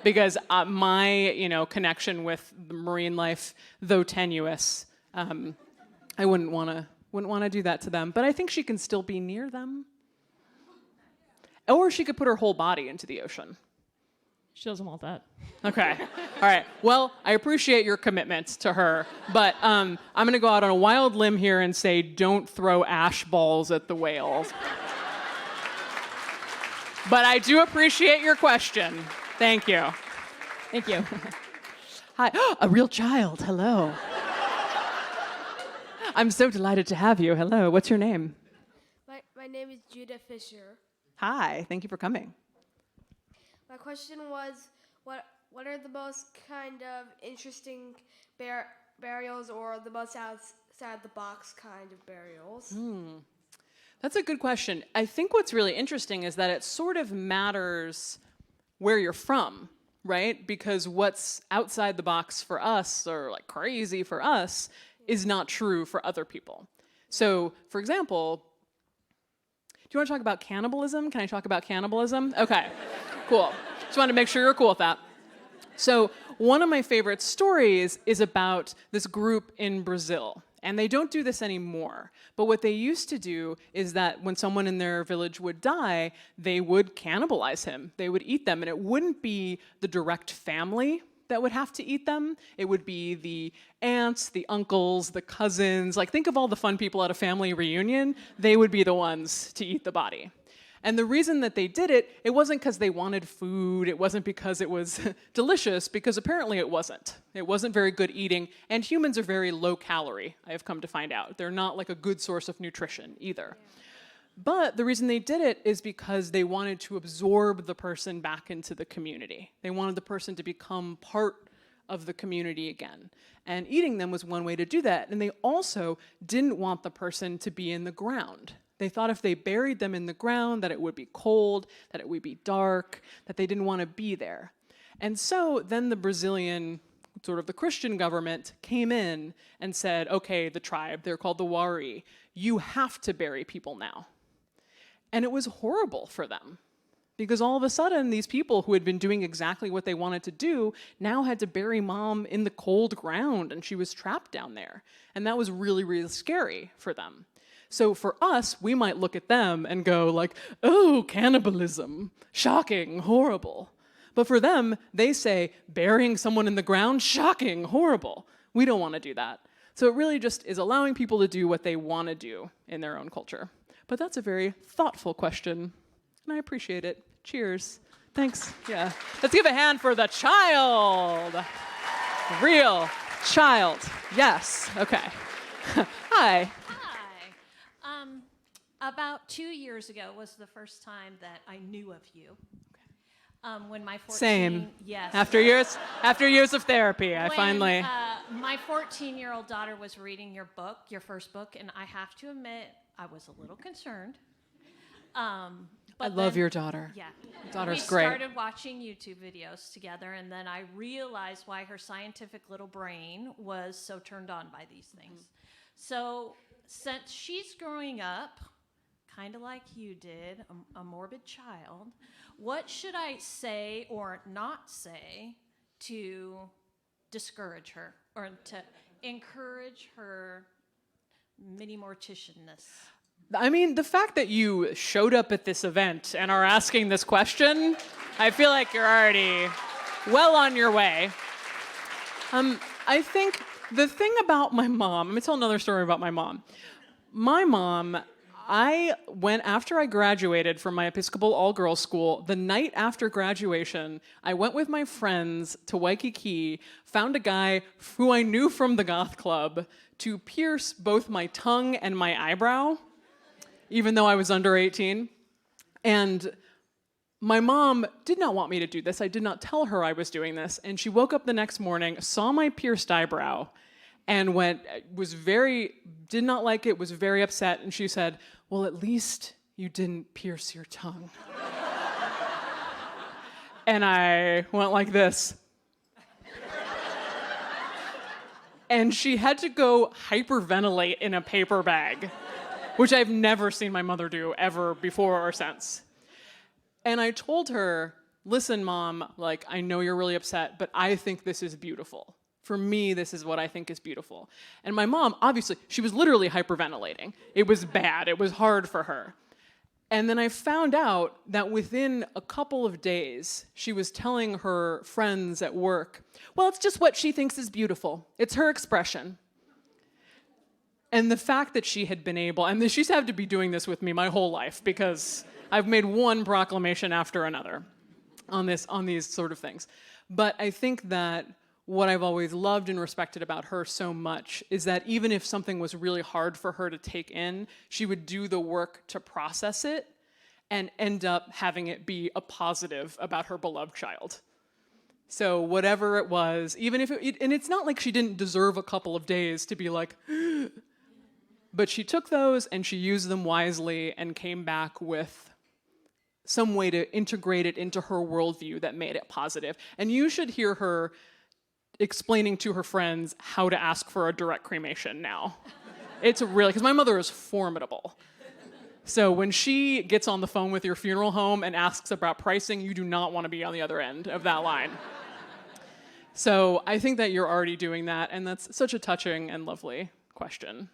because my, you know, connection with the marine life, though tenuous, I wouldn't want to do that to them. But I think she can still be near them, or she could put her whole body into the ocean. She doesn't want that. Okay. All right. Well, I appreciate your commitment to her, but I'm going to go out on a wild limb here and say don't throw ash balls at the whales. But I do appreciate your question. Thank you. Thank you. Hi. A real child. Hello. I'm so delighted to have you. Hello. What's your name? My name is Judah Fisher. Hi. Thank you for coming. My question was, what are the most kind of interesting burials or the most outside the box kind of burials? That's a good question. I think what's really interesting is that it sort of matters where you're from, right? Because what's outside the box for us, or like crazy for us, is not true for other people. So, for example, do you want to talk about cannibalism? Can I talk about cannibalism? Okay, cool. Just wanted to make sure you're cool with that. So, one of my favorite stories is about this group in Brazil. And they don't do this anymore. But what they used to do is that when someone in their village would die, they would cannibalize him. They would eat them. And it wouldn't be the direct family that would have to eat them. It would be the aunts, the uncles, the cousins. Like, think of all the fun people at a family reunion. They would be the ones to eat the body. And the reason that they did it, it wasn't because they wanted food, it wasn't because it was delicious, because apparently it wasn't. It wasn't very good eating, and humans are very low calorie, I have come to find out. They're not like a good source of nutrition either. But the reason they did it is because they wanted to absorb the person back into the community. They wanted the person to become part of the community again. And eating them was one way to do that. And they also didn't want the person to be in the ground. They thought if they buried them in the ground that it would be cold, that it would be dark, that they didn't want to be there. And so then the Brazilian, sort of the Christian government, came in and said, okay, the tribe, they're called the Wari, you have to bury people now. And it was horrible for them. Because all of a sudden, these people who had been doing exactly what they wanted to do now had to bury mom in the cold ground, and she was trapped down there. And that was really, really scary for them. So for us, we might look at them and go like, oh, cannibalism, shocking, horrible. But for them, they say, burying someone in the ground, shocking, horrible. We don't want to do that. So it really just is allowing people to do what they want to do in their own culture. But that's a very thoughtful question, and I appreciate it. Cheers. Thanks. Yeah. Let's give a hand for the child. Real child. Yes. Okay. Hi. About 2 years ago was the first time that I knew of you. When my 14, Same. Yes. After years of therapy, I finally. My 14-year-old daughter was reading your book, your first book, and I have to admit I was a little concerned. I love your daughter. Yeah. Your daughter's we great. started watching YouTube videos together, and then I realized why her scientific little brain was so turned on by these things. So since she's growing up, kind of like you did, a morbid child, what should I say or not say to discourage her or to encourage her mini-morticianness? I mean, the fact that you showed up at this event and are asking this question, I feel like you're already well on your way. I think the thing about my mom, let me tell another story about my mom. My mom, after I graduated from my Episcopal all-girls school, the night after graduation, I went with my friends to Waikiki, found a guy who I knew from the goth club to pierce both my tongue and my eyebrow, even though I was under 18. And my mom did not want me to do this. I did not tell her I was doing this. And she woke up the next morning, saw my pierced eyebrow, and did not like it, was very upset. And she said, well, at least you didn't pierce your tongue. And I went like this. And she had to go hyperventilate in a paper bag, which I've never seen my mother do ever before or since. And I told her, listen, Mom, like, I know you're really upset, but I think this is beautiful. For me, this is what I think is beautiful. And my mom, obviously, she was literally hyperventilating. It was bad. It was hard for her. And then I found out that within a couple of days, she was telling her friends at work, well, it's just what she thinks is beautiful. It's her expression. And the fact that she had been able, and she's had to be doing this with me my whole life because I've made one proclamation after another on these sort of things. But I think that what I've always loved and respected about her so much is that even if something was really hard for her to take in, she would do the work to process it and end up having it be a positive about her beloved child. So whatever it was, even if and it's not like she didn't deserve a couple of days to be like, But she took those and she used them wisely and came back with some way to integrate it into her worldview that made it positive. And you should hear her explaining to her friends how to ask for a direct cremation now. It's really, because my mother is formidable. So when she gets on the phone with your funeral home and asks about pricing, you do not want to be on the other end of that line. So I think that you're already doing that, and that's such a touching and lovely question.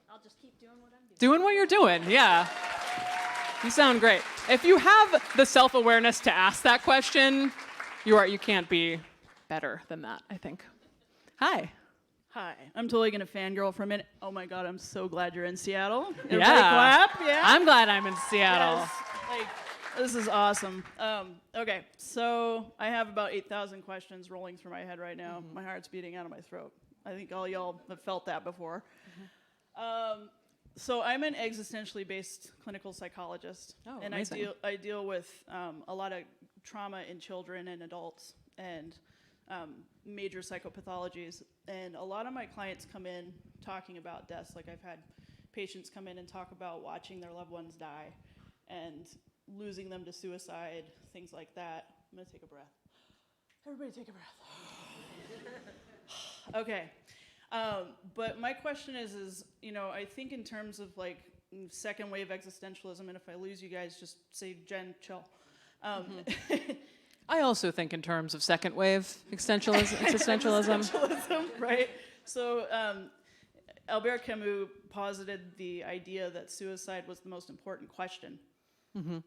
I'll just keep doing what I'm doing. Doing what you're doing, yeah. You sound great. If you have the self-awareness to ask that question, you can't be better than that, I think. Hi. Hi, I'm totally gonna fangirl for a minute. Oh my God, I'm so glad you're in Seattle. Everybody Yeah. clap, yeah? I'm glad I'm in Seattle. Yes. Like, this is awesome. Okay, so I have about 8,000 questions rolling through my head right now. My heart's beating out of my throat. I think all y'all have felt that before. So I'm an existentially based clinical psychologist, Oh, and amazing. I deal with a lot of trauma in children and adults, and major psychopathologies. And a lot of my clients come in talking about deaths. Like I've had patients come in and talk about watching their loved ones die and losing them to suicide, things like that. I'm gonna take a breath. Everybody take a breath. Okay. But my question is, I think in terms of like second wave existentialism, and if I lose you guys, just say, Jen, chill. I also think in terms of second wave existentialism. Existentialism, right? So Albert Camus posited the idea that suicide was the most important question. Mm-hmm.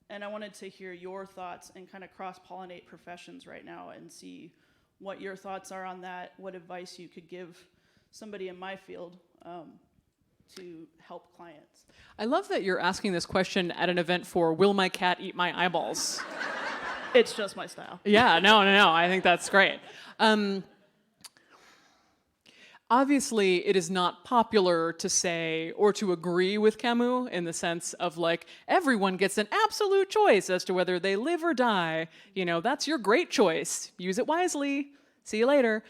And I wanted to hear your thoughts and kind of cross-pollinate professions right now and see what your thoughts are on that, what advice you could give somebody in my field to help clients. I love that you're asking this question at an event for Will My Cat Eat My Eyeballs? It's just my style. Yeah, no. I think that's great. Obviously, it is not popular to say or to agree with Camus in the sense of like, everyone gets an absolute choice as to whether they live or die. That's your great choice. Use it wisely. See you later.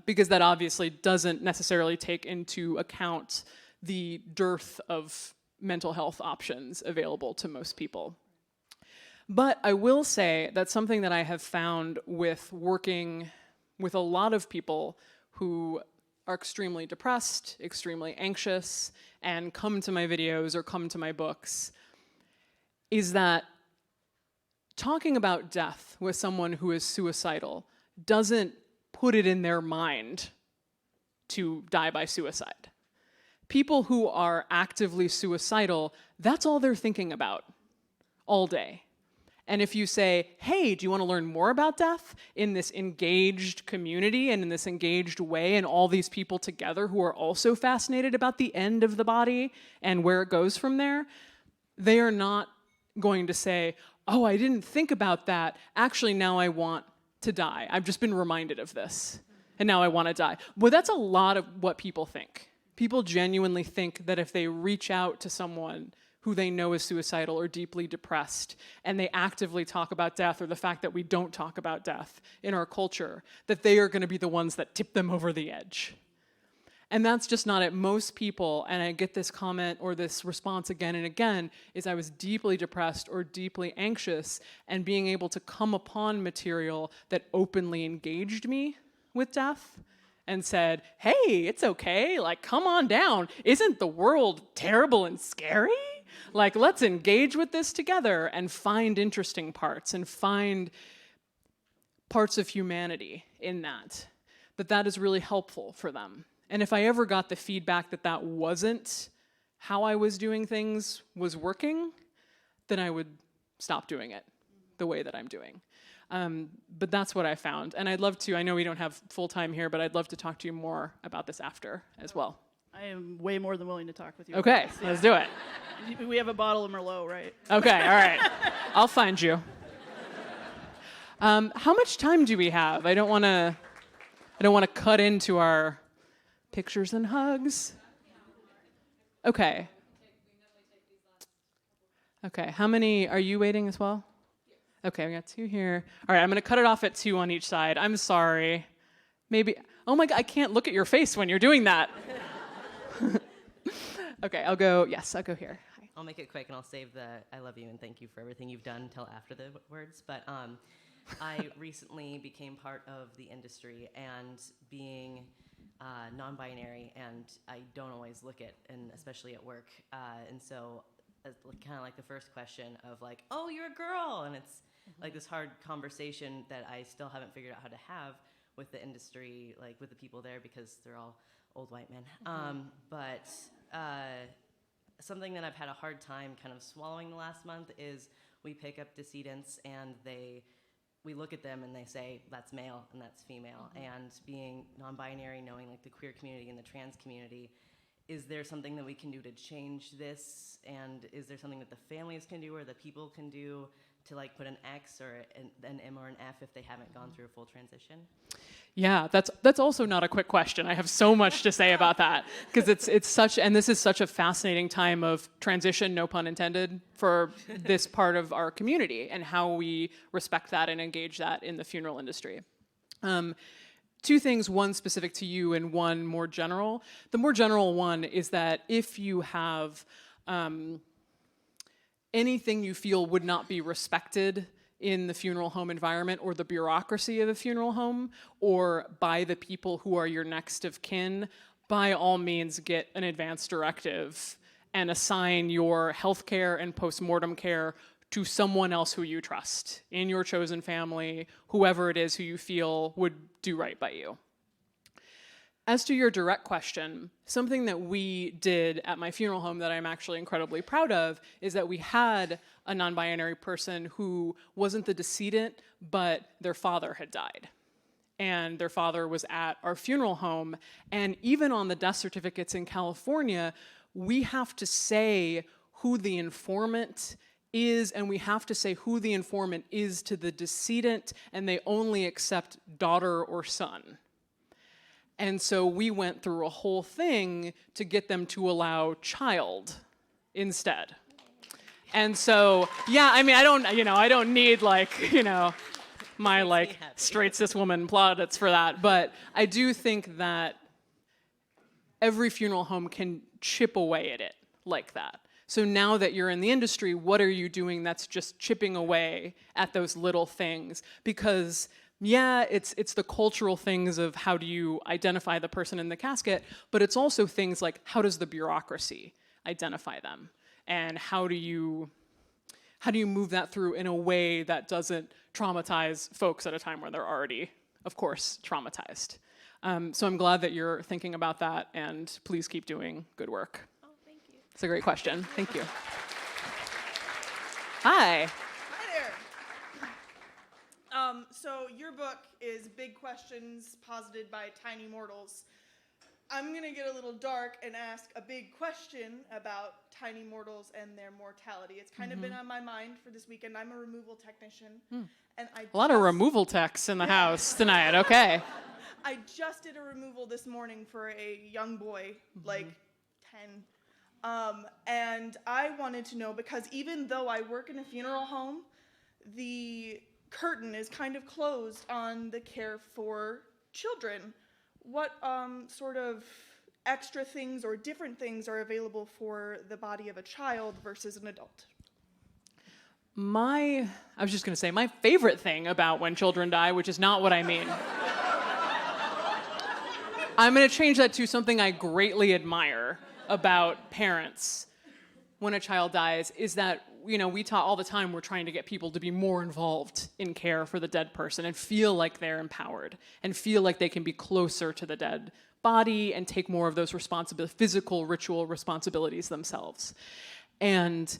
Because that obviously doesn't necessarily take into account the dearth of mental health options available to most people. But I will say that something that I have found with working with a lot of people who are extremely depressed, extremely anxious, and come to my videos or come to my books, is that talking about death with someone who is suicidal doesn't put it in their mind to die by suicide. People who are actively suicidal, that's all they're thinking about all day. And if you say, hey, do you want to learn more about death in this engaged community and in this engaged way, and all these people together who are also fascinated about the end of the body and where it goes from there, they are not going to say, oh, I didn't think about that. Actually, now I want to die. I've just been reminded of this, and now I want to die. Well, that's a lot of what people think. People genuinely think that if they reach out to someone who they know is suicidal or deeply depressed, and they actively talk about death or the fact that we don't talk about death in our culture, that they are going to be the ones that tip them over the edge. And that's just not it. Most people, and I get this comment or this response again and again, is I was deeply depressed or deeply anxious, and being able to come upon material that openly engaged me with death and said, hey, it's okay, like, come on down. Isn't the world terrible and scary? Like, let's engage with this together and find interesting parts and find parts of humanity in that is really helpful for them. And if I ever got the feedback that that wasn't how I was doing things was working, then I would stop doing it the way that I'm doing. But that's what I found. And I'd love to, I know we don't have full time here, but I'd love to talk to you more about this after as well. I am way more than willing to talk with you. Okay, let's do it. We have a bottle of Merlot, right? Okay, all right. I'll find you. How much time do we have? I don't want to cut into our pictures and hugs. Okay. Okay, how many, are you waiting as well? Okay, we got 2 here. All right, I'm going to cut it off at 2 on each side. I'm sorry. Maybe, oh my God, I can't look at your face when you're doing that. Okay, I'll go here. Hi. I'll make it quick and I'll save the I love you and thank you for everything you've done until after the words. But I recently became part of the industry, and being non-binary, and I don't always look at, and especially at work, and so kind of like the first question of like, oh, you're a girl, and it's like this hard conversation that I still haven't figured out how to have with the industry, like with the people there, because they're all old white men. But something that I've had a hard time kind of swallowing the last month is we pick up decedents and we look at them and they say, that's male and that's female. And being non-binary, knowing like the queer community and the trans community, is there something that we can do to change this? And is there something that the families can do or the people can do to like put an X or an M or an F if they haven't gone through a full transition? Yeah, that's also not a quick question. I have so much to say about that, because it's such, and this is such a fascinating time of transition, no pun intended, for this part of our community and how we respect that and engage that in the funeral industry. Two things, one specific to you and one more general. The more general one is that if you have anything you feel would not be respected in the funeral home environment or the bureaucracy of the funeral home or by the people who are your next of kin, by all means get an advance directive and assign your healthcare and postmortem care to someone else who you trust in your chosen family, whoever it is who you feel would do right by you. As to your direct question, something that we did at my funeral home that I'm actually incredibly proud of is that we had a non-binary person who wasn't the decedent, but their father had died. And their father was at our funeral home. And even on the death certificates in California, we have to say who the informant is, and we have to say who the informant is to the decedent, and they only accept daughter or son. And so we went through a whole thing to get them to allow child instead. And so, yeah, I mean, I don't need like, my like straight cis woman plaudits for that. But I do think that every funeral home can chip away at it like that. So now that you're in the industry, what are you doing that's just chipping away at those little things? Because yeah, it's the cultural things of how do you identify the person in the casket, but it's also things like how does the bureaucracy identify them? And how do you move that through in a way that doesn't traumatize folks at a time where they're already, of course, traumatized? So I'm glad that you're thinking about that, and please keep doing good work. Oh, thank you. It's a great question. Thank you. Hi. So your book is Big Questions Posited by Tiny Mortals. I'm going to get a little dark and ask a big question about tiny mortals and their mortality. It's kind of been on my mind for this weekend. I'm a removal technician. And A lot of removal techs in the house tonight, okay. I just did a removal this morning for a young boy, like 10. And I wanted to know, because even though I work in a funeral home, the curtain is kind of closed on the care for children. What sort of extra things or different things are available for the body of a child versus an adult? I was just going to say, my favorite thing about when children die, which is not what I mean. I'm going to change that to something I greatly admire about parents when a child dies, is that we talk all the time, we're trying to get people to be more involved in care for the dead person and feel like they're empowered and feel like they can be closer to the dead body and take more of those physical ritual responsibilities themselves. And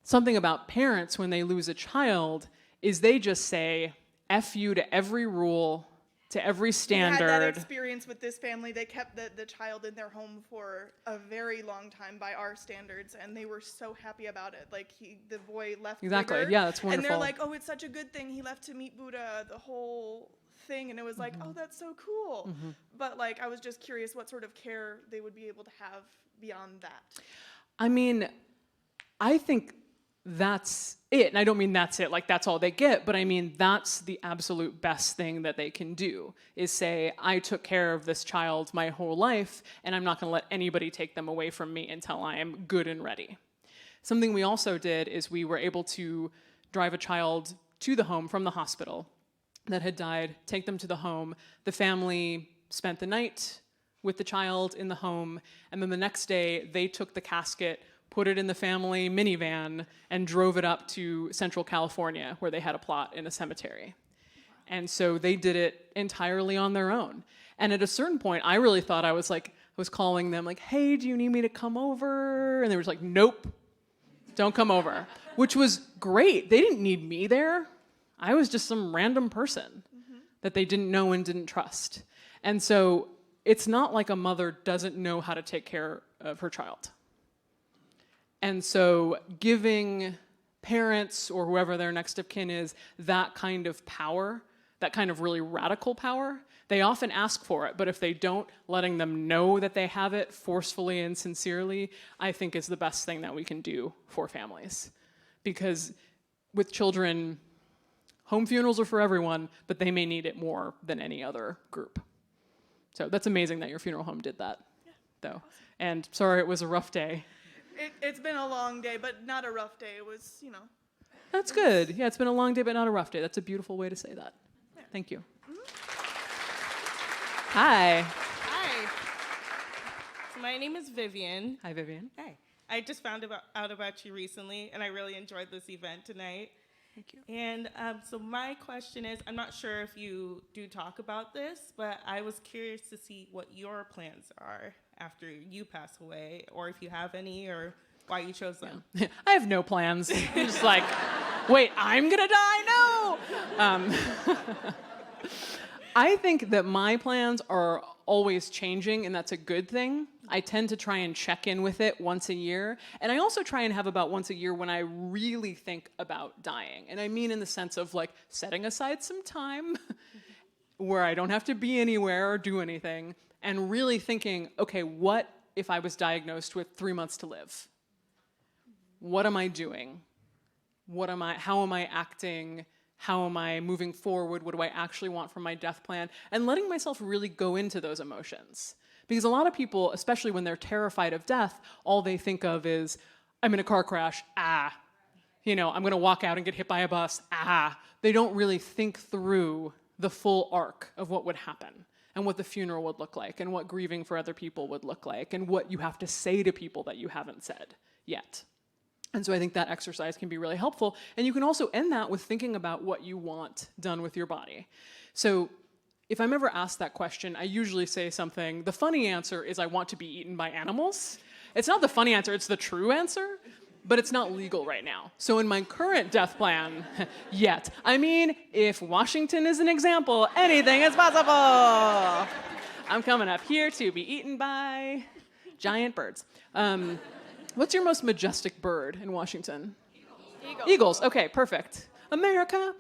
something about parents when they lose a child is they just say, F you to every rule, to every standard. I had that experience with this family. They kept the child in their home for a very long time by our standards, and they were so happy about it. Like the boy left. Exactly. bigger, yeah, that's wonderful. And they're like, "Oh, it's such a good thing he left to meet Buddha." The whole thing, and it was like, "Oh, that's so cool." But like, I was just curious what sort of care they would be able to have beyond that. I mean, I think that's it. And I don't mean that's it, like that's all they get, but I mean that's the absolute best thing that they can do, is say, I took care of this child my whole life, and I'm not going to let anybody take them away from me until I am good and ready. Something we also did is we were able to drive a child to the home from the hospital that had died, take them to the home. The family spent the night with the child in the home, and then the next day they took the casket, put it in the family minivan, and drove it up to Central California, where they had a plot in a cemetery. And so they did it entirely on their own. And at a certain point, I really thought I was calling them like, hey, do you need me to come over? And they were just like, nope, don't come over, which was great. They didn't need me there. I was just some random person that they didn't know and didn't trust. And so it's not like a mother doesn't know how to take care of her child. And so giving parents or whoever their next of kin is that kind of power, that kind of really radical power, they often ask for it, but if they don't, letting them know that they have it forcefully and sincerely, I think is the best thing that we can do for families. Because with children, home funerals are for everyone, but they may need it more than any other group. So that's amazing that your funeral home did that, though. Awesome. And sorry it was a rough day. It's been a long day, but not a rough day. It was, That's good. Yeah, it's been a long day, but not a rough day. That's a beautiful way to say that. Yeah. Thank you. Hi. Hi. So my name is Vivian. Hi, Vivian. Hi. I just found out about you recently, and I really enjoyed this event tonight. Thank you. And so my question is, I'm not sure if you do talk about this, but I was curious to see what your plans are after you pass away, or if you have any, or why you chose them. Yeah. I have no plans. I'm just like, wait, I'm gonna die? No! I think that my plans are always changing, and that's a good thing. I tend to try and check in with it once a year. And I also try and have about once a year when I really think about dying. And I mean in the sense of like setting aside some time where I don't have to be anywhere or do anything, and really thinking, okay, what if I was diagnosed with 3 months to live? What am I doing? How am I acting? How am I moving forward? What do I actually want from my death plan? And letting myself really go into those emotions. Because a lot of people, especially when they're terrified of death, all they think of is, I'm in a car crash, I'm gonna walk out and get hit by a bus, They don't really think through the full arc of what would happen, and what the funeral would look like, and what grieving for other people would look like, and what you have to say to people that you haven't said yet. And so I think that exercise can be really helpful. And you can also end that with thinking about what you want done with your body. So if I'm ever asked that question, I usually say something. The funny answer is I want to be eaten by animals. It's not the funny answer, it's the true answer, but it's not legal right now. So in my current death plan, yet, I mean, if Washington is an example, anything is possible. I'm coming up here to be eaten by giant birds. What's your most majestic bird in Washington? Eagles. Okay, perfect. America.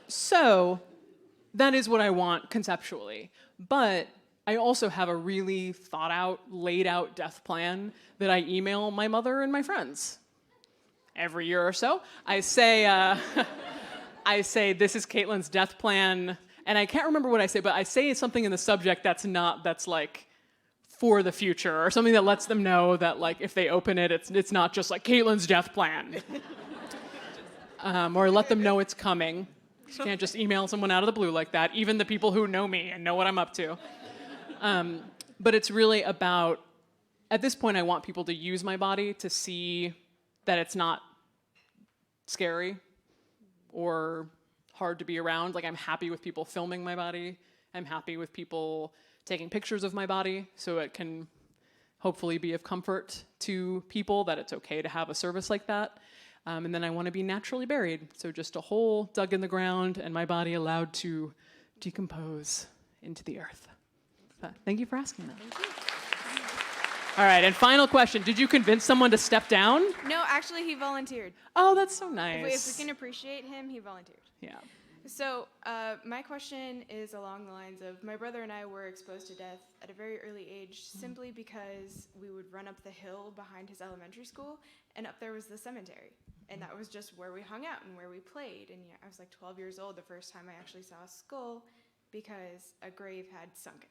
So that is what I want conceptually. But I also have a really thought out, laid out death plan that I email my mother and my friends every year or so. I say, this is Caitlin's death plan. And I can't remember what I say, but I say something in the subject that's like, for the future, or something that lets them know that like if they open it, it's not just like Caitlin's death plan. Or let them know it's coming. You can't just email someone out of the blue like that, even the people who know me and know what I'm up to. But it's really about, at this point I want people to use my body to see that it's not scary or hard to be around. Like I'm happy with people filming my body. I'm happy with people taking pictures of my body, so it can hopefully be of comfort to people that it's okay to have a service like that. And then I want to be naturally buried, so just a hole dug in the ground and my body allowed to decompose into the earth. But thank you for asking that. Thank you. All right, and final question. Did you convince someone to step down? No, actually, he volunteered. Oh, that's so nice. If we can appreciate him, he volunteered. Yeah. So my question is along the lines of, my brother and I were exposed to death at a very early age simply because we would run up the hill behind his elementary school, and up there was the cemetery. And that was just where we hung out and where we played. And I was like 12 years old the first time I actually saw a skull because a grave had sunken.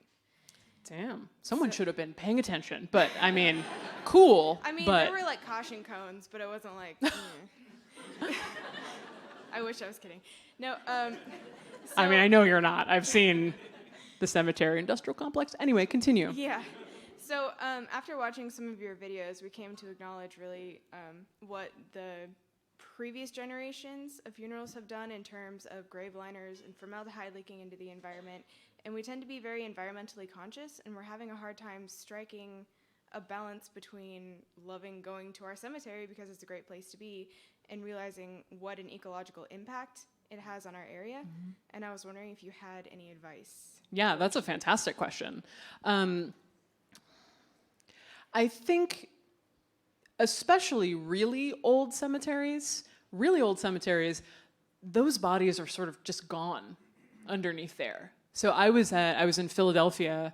Damn. Someone should have been paying attention. But, I mean, cool. I mean, but there were like caution cones, but it wasn't like, I wish I was kidding. No, I mean, I know you're not. I've seen the cemetery industrial complex. Anyway, continue. Yeah. So after watching some of your videos, we came to acknowledge really what the previous generations of funerals have done in terms of grave liners and formaldehyde leaking into the environment. And we tend to be very environmentally conscious, and we're having a hard time striking a balance between loving going to our cemetery because it's a great place to be and realizing what an ecological impact it has on our area. Mm-hmm. And I was wondering if you had any advice. Yeah, that's a fantastic question. I think especially really old cemeteries, those bodies are sort of just gone underneath there. So I was in Philadelphia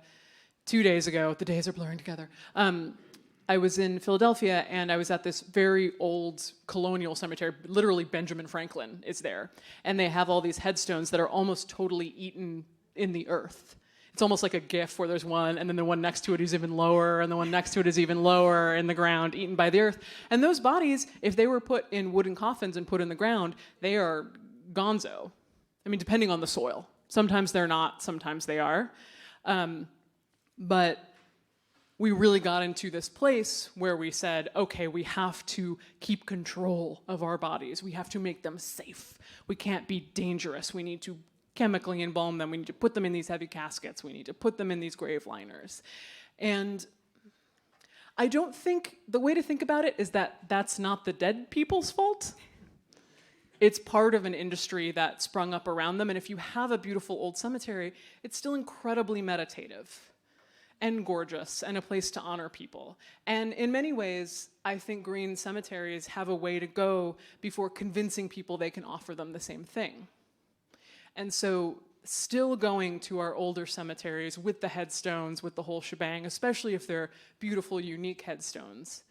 2 days ago. The days are blurring together. I was in Philadelphia, and I was at this very old colonial cemetery. Literally, Benjamin Franklin is there. And they have all these headstones that are almost totally eaten in the earth. It's almost like a GIF where there's one, and then the one next to it is even lower, and the one next to it is even lower in the ground, eaten by the earth. And those bodies, if they were put in wooden coffins and put in the ground, they are gonzo. I mean, depending on the soil. Sometimes they're not, sometimes they are. But we really got into this place where we said, okay, we have to keep control of our bodies. We have to make them safe. We can't be dangerous. We need to chemically embalm them. We need to put them in these heavy caskets. We need to put them in these grave liners. And I don't think, the way to think about it is that that's not the dead people's fault. It's part of an industry that sprung up around them. And if you have a beautiful old cemetery, it's still incredibly meditative and gorgeous and a place to honor people. And in many ways, I think green cemeteries have a way to go before convincing people they can offer them the same thing. And so still going to our older cemeteries with the headstones, with the whole shebang, especially if they're beautiful, unique headstones,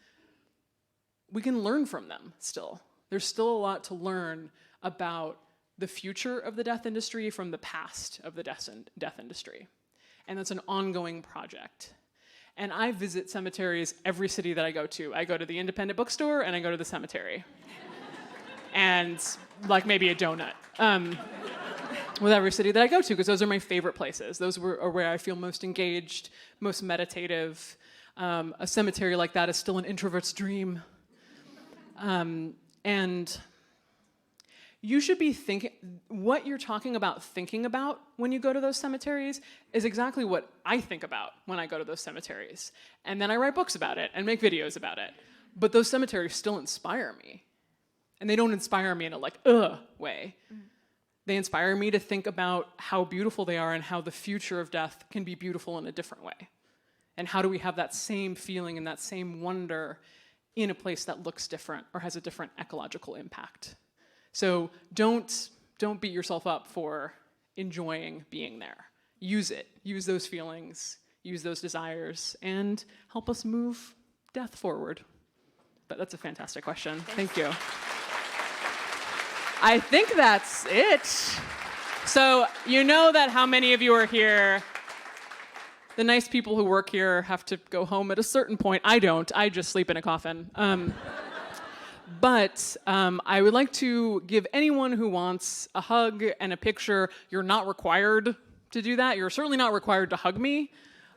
we can learn from them still. There's still a lot to learn about the future of the death industry from the past of the death industry. And that's an ongoing project. And I visit cemeteries every city that I go to. I go to the independent bookstore and I go to the cemetery. And like maybe a donut. With every city that I go to, because those are my favorite places. Those are where I feel most engaged, most meditative. A cemetery like that is still an introvert's dream. And you should be thinking, what you're talking about thinking about when you go to those cemeteries is exactly what I think about when I go to those cemeteries. And then I write books about it and make videos about it. But those cemeteries still inspire me. And they don't inspire me in a like, way. Mm. They inspire me to think about how beautiful they are and how the future of death can be beautiful in a different way. And how do we have that same feeling and that same wonder in a place that looks different or has a different ecological impact. So don't beat yourself up for enjoying being there. Use it. Use those feelings, use those desires, and help us move death forward. But that's a fantastic question. Thank you. I think that's it. So you know that how many of you are here. The nice people who work here have to go home at a certain point. I don't. I just sleep in a coffin. But I would like to give anyone who wants a hug and a picture. You're not required to do that. You're certainly not required to hug me.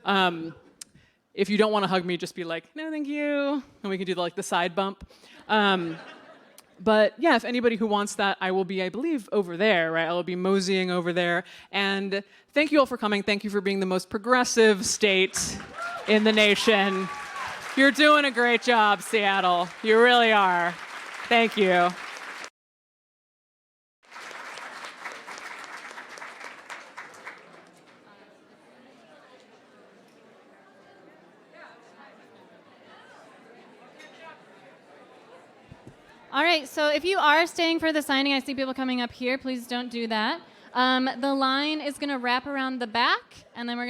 If you don't want to hug me, just be like, no, thank you. And we can do the side bump. But yeah, if anybody who wants that, I will be, I believe, over there, right? I will be moseying over there. And thank you all for coming. Thank you for being the most progressive state in the nation. You're doing a great job, Seattle. You really are. Thank you. All right, so if you are staying for the signing, I see people coming up here. Please don't do that. The line is going to wrap around the back, and then we're going to